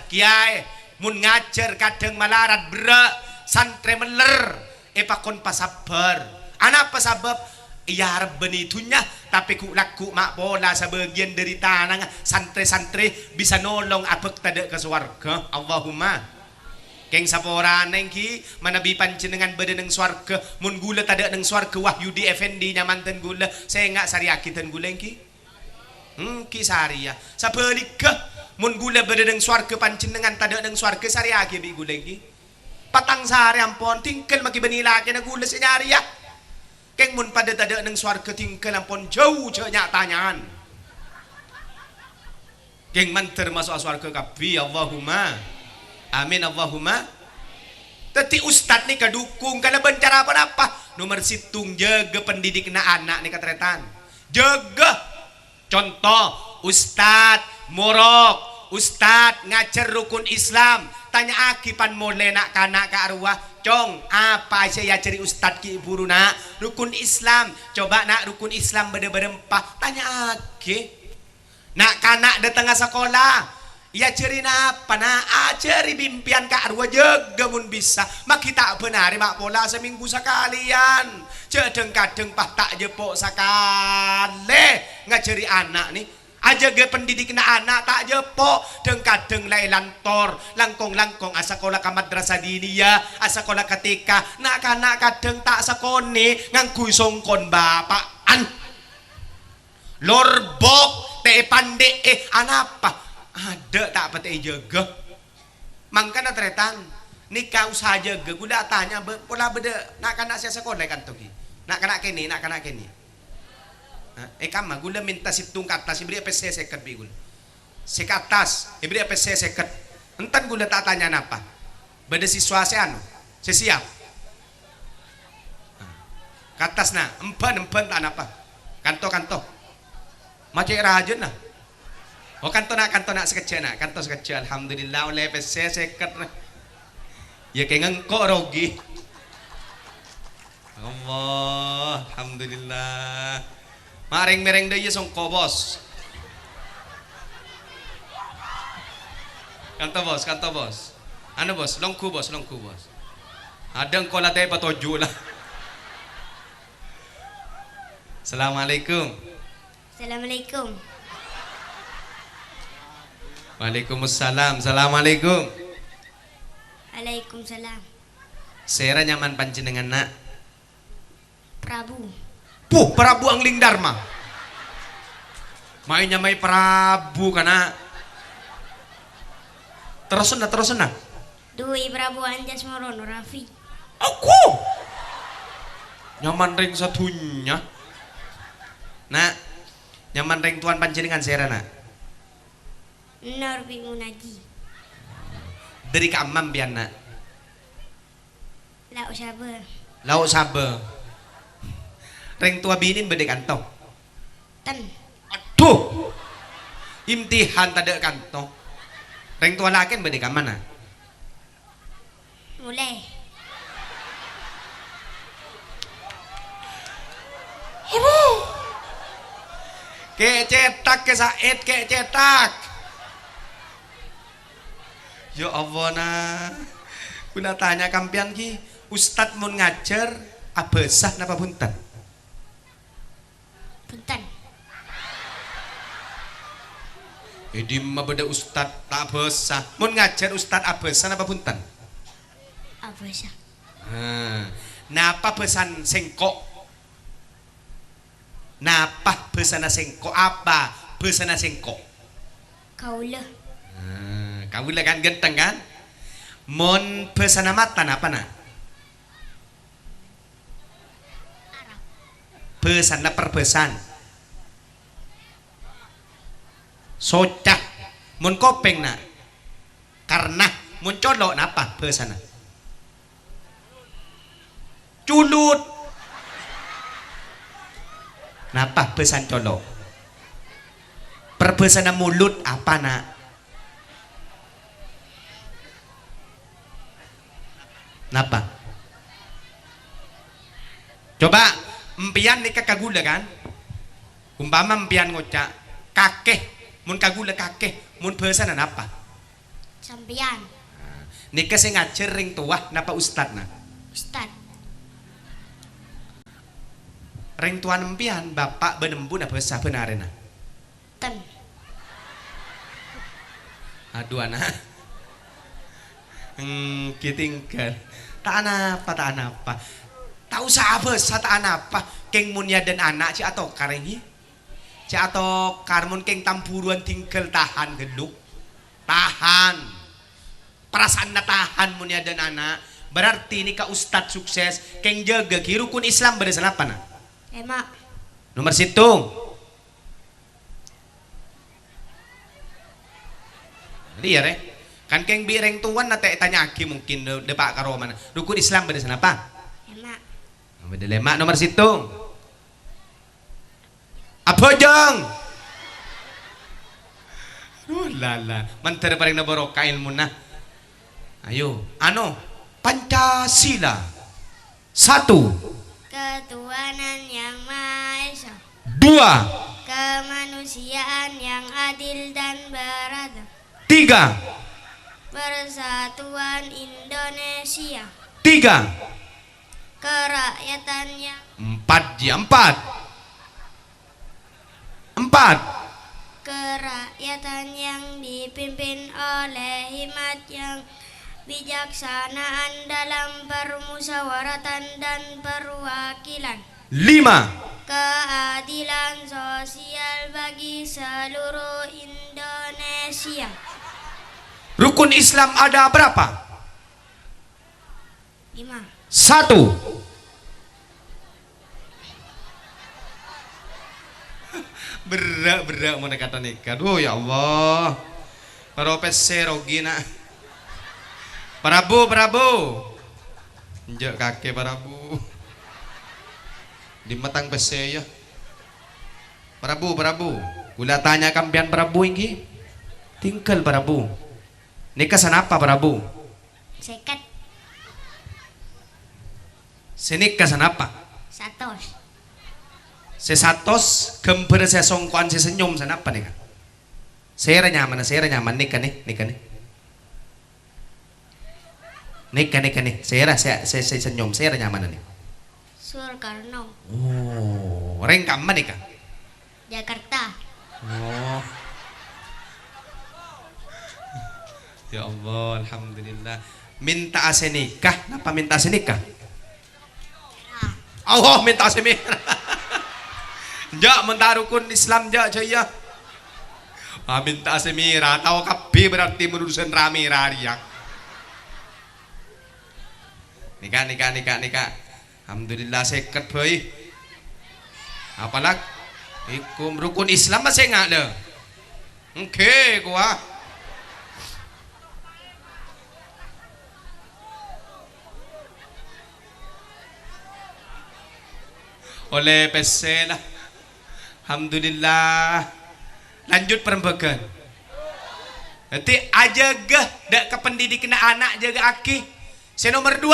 kiai mun ngajar kadang malarat berak santre meler pakon pasabar apa sabab ya harap benitunya tapi ku laku mak bola sebagian dari tanah santre-santre bisa nolong abek tada ke swarga Allahumma keng sapora nengki manabi panjenengan beda neng swarga mun gula tada neng swarga Wahyudi Effendi nyamanten gula saya nggak sariakitan gula engki ki saria sabelik mun gula beda neng swarga panjenengan tada neng swarga sariaki bi gula engki patang sari ampon tingkel maki benilaki na gula senyaria keng mun pada tada neng swarga tingkel ampon jauh nyatanyaan keng manter masuk swarga kabi Allahumma amin Allahumma teti ustad nih kadukung kana bencara apa nomor situng jaga pendidik na anak nih katretan jaga contoh ustad morok ustad ngajar rukun Islam tanya akipan mole nak kana ka arwah cong apa saya cari ustad ki buru nak rukun Islam coba nak rukun Islam beda-beda empah tanya aki nak kanak datang sekolah ya ceri apa nak ceri bimpian ka arwah jaga mun bisa mak kita benari mak pola seminggu sekalian cedeng kadeng pah tak jepok sekali ngajari anak nih aja ge pendidik na anak tak jepo deng kadeng lai lantor langkong asakola ka madrasah diniyah asakola ketika nak kanak kadeng tak sakone ngangkui songkon bapaan lorbok te pande anapa ada tak pate jaga mangkana tretan nikah usaha jaga gula tanya pola beda nak kanak saya sekolah kan toki nak kanak kene kama gula minta situng katas ibri PC seket bigul sekatas ibri PC seket entan gula tak tanya apa beda siswa saya siap katas na empan tak apa kanto macam rajen nah Oh kanto nak sekecil nak, kanto sekecil. Alhamdulillah oleh PC seket. Ya kayak ngengkok rogi. Allah, alhamdulillah. Maring-mereng deh ya songko bos. Kanto bos. Anu bos, longku bos. Ada engkau latih patoju lah. Assalamualaikum. Assalamualaikum. Waalaikumsalam. Assalamualaikum. Waalaikumsalam. Sera nyaman panjenengan nak. Prabu. Prabu Angling Dharma. Mainnya mai Prabu kana. Terus na. Dui Prabu Anjas Morono Rafi. Aku. Nyaman ring satunya. Nak, nyaman ring tuan panjenengan sera nak. Norbi Munaji. Dari ke amam biar nak. Lau Sabe. Lau sabe. Ring tua binin bedek kantong. Ten. Aduh. Imtihan tade kantong. Ring tua lakin bedek mana? Mulai. Kecetak ke Said, kecetak. Ya Allah nah. Kuna tanya kampian ki, Ustad mun ngajar abesah napa punten? Punten. Jadi mah beda Ustad tak besah. Mun ngajar Ustad abesah napa punten? Abesah. Napa besan sengkok? Napa besana sengkok? Apa besana sengkok? Kaula. Kamu kan genteng kan? Mon besana matan apa nak? Arab. Besana perbesan. Socah. Mon kopeng nak. Karena mon colok napa besana? Culut. Napa besan colok? Perbesana mulut apa nak? Napa? Coba empian nikah kagula kan? Umpama empian ngocak kakeh, mun kagula kakeh, mun besan napa? Sampian. Nikah sing ngajar ring tuah napa ustad nak? Ustad. Ring tuan empian bapak benembu napa besar benarena? Ten. Aduh anak. Kitinggal. Tak apa. Tahu sahabat tak apa. Keng munya dan anak ci atau karengi. Ci atau karmun keng tampuruan tinggal tahan geduk. Tahan. Perasaan na tahan munya dan anak. Berarti ini ka ustad sukses. Keng jaga ki rukun Islam berdasarkan apa nak? Emak. Nomor situng. Liar kan keng bireng tuan na tanya aki mungkin depak karo mana. Rukun Islam berdasarkan apa? Emak. Beda lemak nomor situng. Apa jang? Lala, menteri paling nabarokah ilmu nah. Ayo, Pancasila. 1. Ketuhanan yang Maha Esa. 2. Kemanusiaan yang adil dan beradab. 3. Persatuan Indonesia. 3. Kerakyatan yang 4. kerakyatan yang dipimpin oleh hikmat yang bijaksanaan dalam permusyawaratan dan perwakilan. 5. Keadilan sosial bagi seluruh Indonesia. Rukun Islam ada berapa? 5. 1. Berak mau kata nikah. Aduh ya Allah. Profesor Rogina. Prabu. Injak kakek Prabu. Di matang pese ya. Prabu. Gula tanya kampian Prabu ini. Tinggal Prabu. Nikah sanapa Prabu? Seket. Sinikah sanapa? Satos. Sesatos gember sesongkoan sesenyum sanapa nih kan? Saya nyaman nikah nih. Nikah nih. Saya senyum, saya nyaman nih. Surkarno. Oh, rengkam mana nikah? Jakarta. Oh. Ya Allah, alhamdulillah. Minta ase nikah, napa minta ase nikah? Allah minta ase merah. Ja minta rukun Islam ja jaya. Minta ase merah, tahu kabe berarti menudusan rame rariak. Nikah. Alhamdulillah seket boy. Apalah ikum rukun Islam masih nggak ada. Oke, gua. Oleh PC lah. Alhamdulillah. Lanjut perembagan. Nanti aja gah dak ke pendidikan anak jaga aki. Saya nomor 2.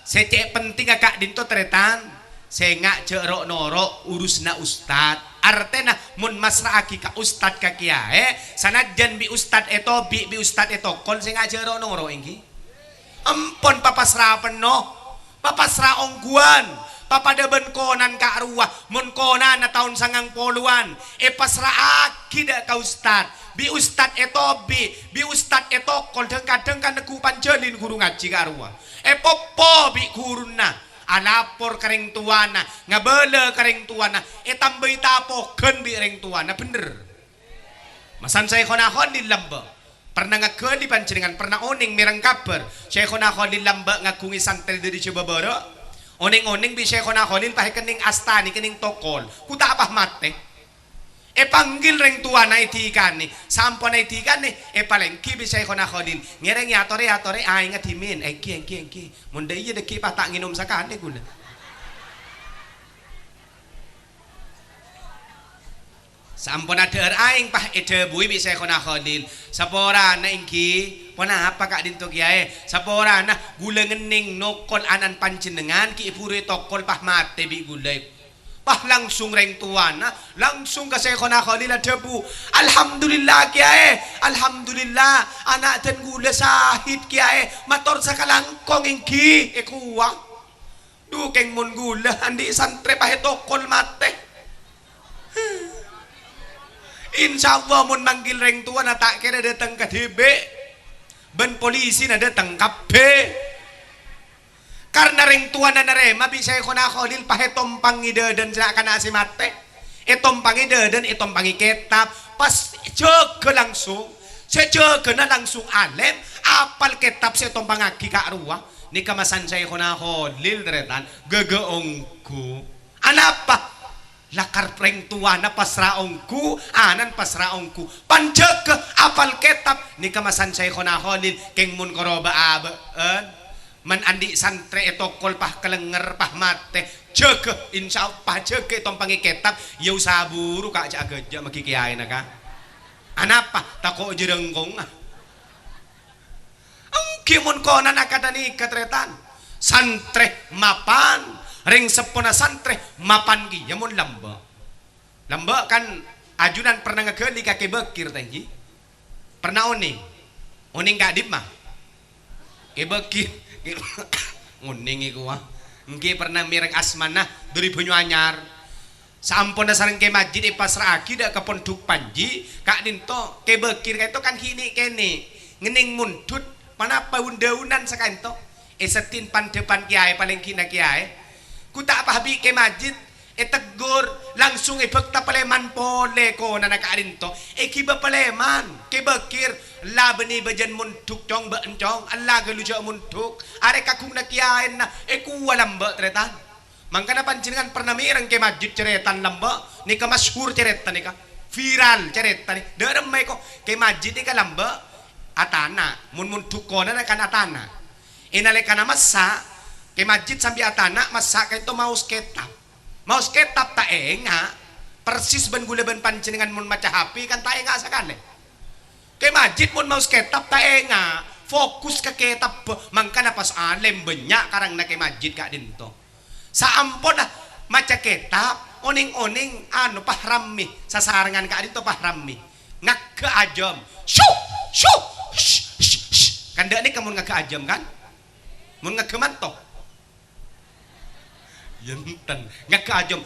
Saya cek penting akak dinto teretan. Saya ngak cek rok norok urusna ustad. Artena mun masra aki ka ustad ka kiai. Sanajan bi ustad eto bi ustad eto kon saya ngak cek rok norok ingki. Ampun papasra penuh. Papasra ongguan. Papadaban konan ka arwah mun konan na taon sangang poluan pasra aki dak ka ustad bi ustad eto bi ustad eto kol kadang kan neku panjelin guru ngaji ka arwah popo bi guruna alapor kareng tuana ngabele kareng tuana tambah tapokeun bi reng tuana bener masan saya konahon di lamba pernah ngakeli panjenengan pernah oning mireng kabar saya konahon di lamba ngagungi santel dari Cibabara. Oning-oning bisa ko na kolin pahe kening astani kening tokol kuta apa mate panggil reng tua na itikan ni sampo na itikan ni palengki bisa ko na kolin ngereng yatore ay nga timin engki munda iya deki patak nginom sakane guna sampun ada aing pah bui bisa ko na kolin sapora na engki pona apa kak dinto kiai sapora na gula ngening nokol anan panjenengan ki ipure tokol pah mate bi gulay pah langsung reng tuana langsung kasi ko na kolila debu alhamdulillah kiai alhamdulillah anak dan gula sahid kiai mator sa kalangkong ingki kuwa dukeng mun gula andi santre pahe tokol mate insyaallah mun manggil reng tua na tak kira datang ke DB ben polisi na datang kape karena reng tua na narema bisa ko na kolil pahe tompangi deden sa kana si mate tompangi deden tompangi ketap pas jaga langsung sejaga na langsung alem apal ketap se tompangagi ka ruah ni kamasan saya ko na kolil deretan gegeongku anapa lakar preng tuana pasraongku anan pasraongku panjaga apal ketap ni kamasan saya kona holil keng mun koroba abeen man andi santre etokol pah kelenger pah mate jaga insyaallah pah jaga tompangi ketap yau saburu kak jaga aja maki kiai na ka anapa tako jerengkong angki mun kona nakadani katretan santre mapan ring sepona santre mapan gi yamun lamba kan ajunan pernah ngegeli kake bekir tangji pernah oning gak dip mah ke bekir oning iku wah engke pernah mireng asmanah dari Banyu Anyar sampun dasareng ke masjid pasrah aki dak ke pondok panji kak dinto ke bekir kaito kan hini kene ngening mundut panapa undaunan sakaito setin pan depan kiai paling kina kiai ku tak pahabi ke masjid tegur langsung bekta paleman pole ko na nakaarinto kiba paleman ke bekir labani bajan muntuk cong ba encong Allah geluja muntuk are kakung nakiain na ku walamba tretan mangkana panjenengan pernah mireng ke masjid ceretan lamba ni ka masyhur ceretan ni ka viral ceretan ni derem mai ko ke masjid ni ka lamba atana mun muntuk ko na kan atana inale kana masa ke masjid sambil atana masak itu maus ketap tak enga persis ben gula ben panjenengan mun maca HP kan tak enga sakale Ke masjid mun mau ketap ta enga. Fokus ke ketap mangkana pas alem banyak karang na ke masjid kak dinto. Saampon lah maca ketap oning-oning anu pahrami sasarangan kak dinto pahrami. Ngak ke ajam. Syuh syuh. Kan dak ni kamu ngak ke ajam kan? Mun ngak ke mantok. Yentan ngak ke ajam.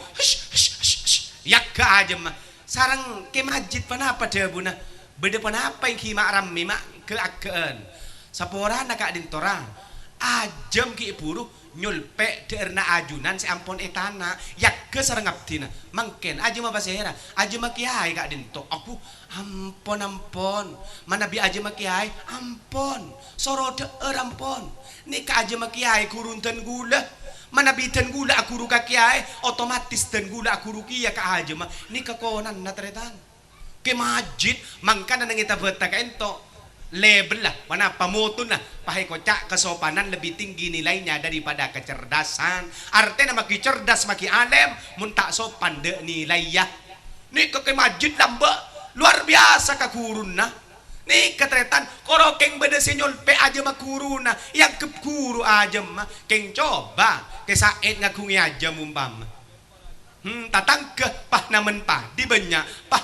Yak ke ajam. Sarang ke masjid panapa dia buna? Beda panapa yang ki mak rami mak ke akeun. Saporana kak dintora ajam ki puru nyulpe derna ajunan si ampon etana yak ke sareng abdina mangken aja ma basera aja ma kiai kak dinto aku ampon mana bi aja ma kiai ampon sorode ampon ni ka aja ma kiai kurunten gula mana bi ten gula aku ruka kiai otomatis ten gula aku rukia ka aja ma ni kakonan na tretan ke masjid mangkana nang kita beta ka ento label lah, mana pamutun lah, pahay kocak kesopanan lebih tinggi nilainya daripada kecerdasan. Artinya maki cerdas maki alim, mun tak sopan de nilai ya. Ni ke masjid lamba luar biasa kakurun nah. Ni ketretan korokeng beda senyol pe aja makuruna, yang ke guru aja mah, keng coba ke saet ngakungi aja mumpam. Tatang ke pah namen pah di banyak pah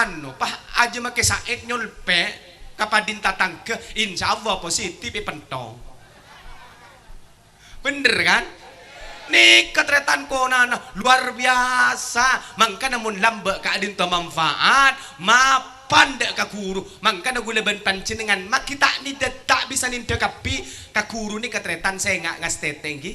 anu pah aja make saet nyol pe. Kapadin tatang ke insya Allah positif pentong bener kan nih ketretan konana luar biasa mangka namun lambek kadin to manfaat mapan dek kakuru mangka na gula ben pancenengan mak kita ni tak bisa ninte kapi kakuru ni ketretan saya nggak ngastete ngi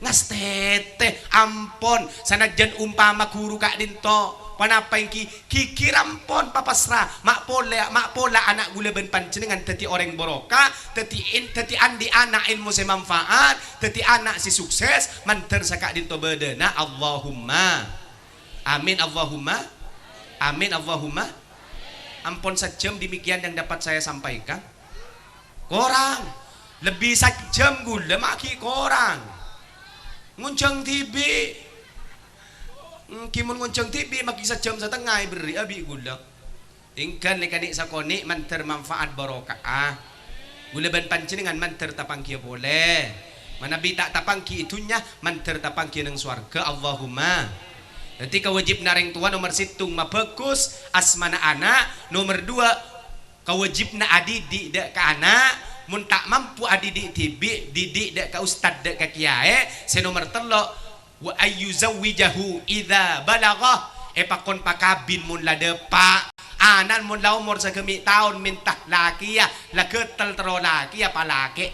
ngastete ampon sanajan umpama guru kadin to panapa yang ki rampon papasra mak pola anak gula ben pancenengan teti orang boroka teti andi anak ilmu se manfaat teti anak si sukses manter sakak dinto bedena Allahumma amin Allahumma amin Allahumma ampun sejam demikian yang dapat saya sampaikan korang lebih sejam gula maki korang nguncang TV kimun ngoncong TV makisa jam setengah beri abi gula tingkan lekanik sakoni manter manfaat barokah gula ban pancenengan manter tapang kia boleh mana bi tak tapang ki itunya manter tapang kia nang swarga Allahumma nanti kewajib nareng tua nomor situng mapekus asmana anak nomor 2 kewajib na adidik dek ke anak mun tak mampu adidik tibi didik dek ke ustad dek ke kiai se nomor 3 wa ayyuzawwijahu idza balagha pakon pakabin mun la depa anan mun la umur sagemi taun minta laki ya la ketel tero laki ya palaki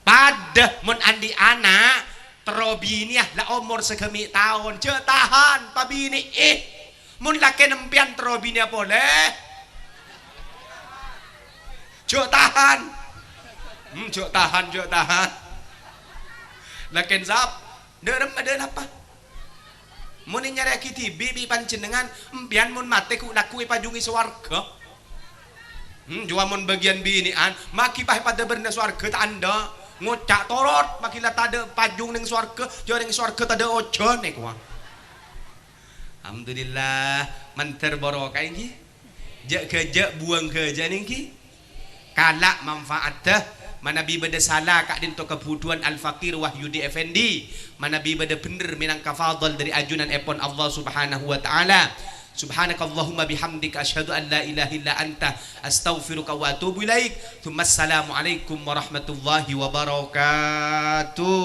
pada mun andi anak tero bini ya la umur sagemi taun je tahan pabini mun laki nempian tero bini boleh je tahan je tahan lakin sap derem ada apa mun nyari kiti bibi pancenengan empian mun mate ku laku pajungi swarga jua mun bagian binian maki pah pada berna swarga tak anda ngocak torot maki la tade pajung ning swarga jo ning swarga tade ojo nek wa alhamdulillah manter barokah iki je kerja buang kerja niki kalak manfaat dah Manabi beda salah kak dinto kebutuhan al-fakir Wahyudi Effendi manabi beda bener minang kafadhal dari ajunan epon Allah subhanahu wa ta'ala subhanakallahumma bihamdika asyhadu an la ilaha illa anta astaghfiruka wa atubu ilaik thumma assalamu alaikum warahmatullahi wabarakatuh.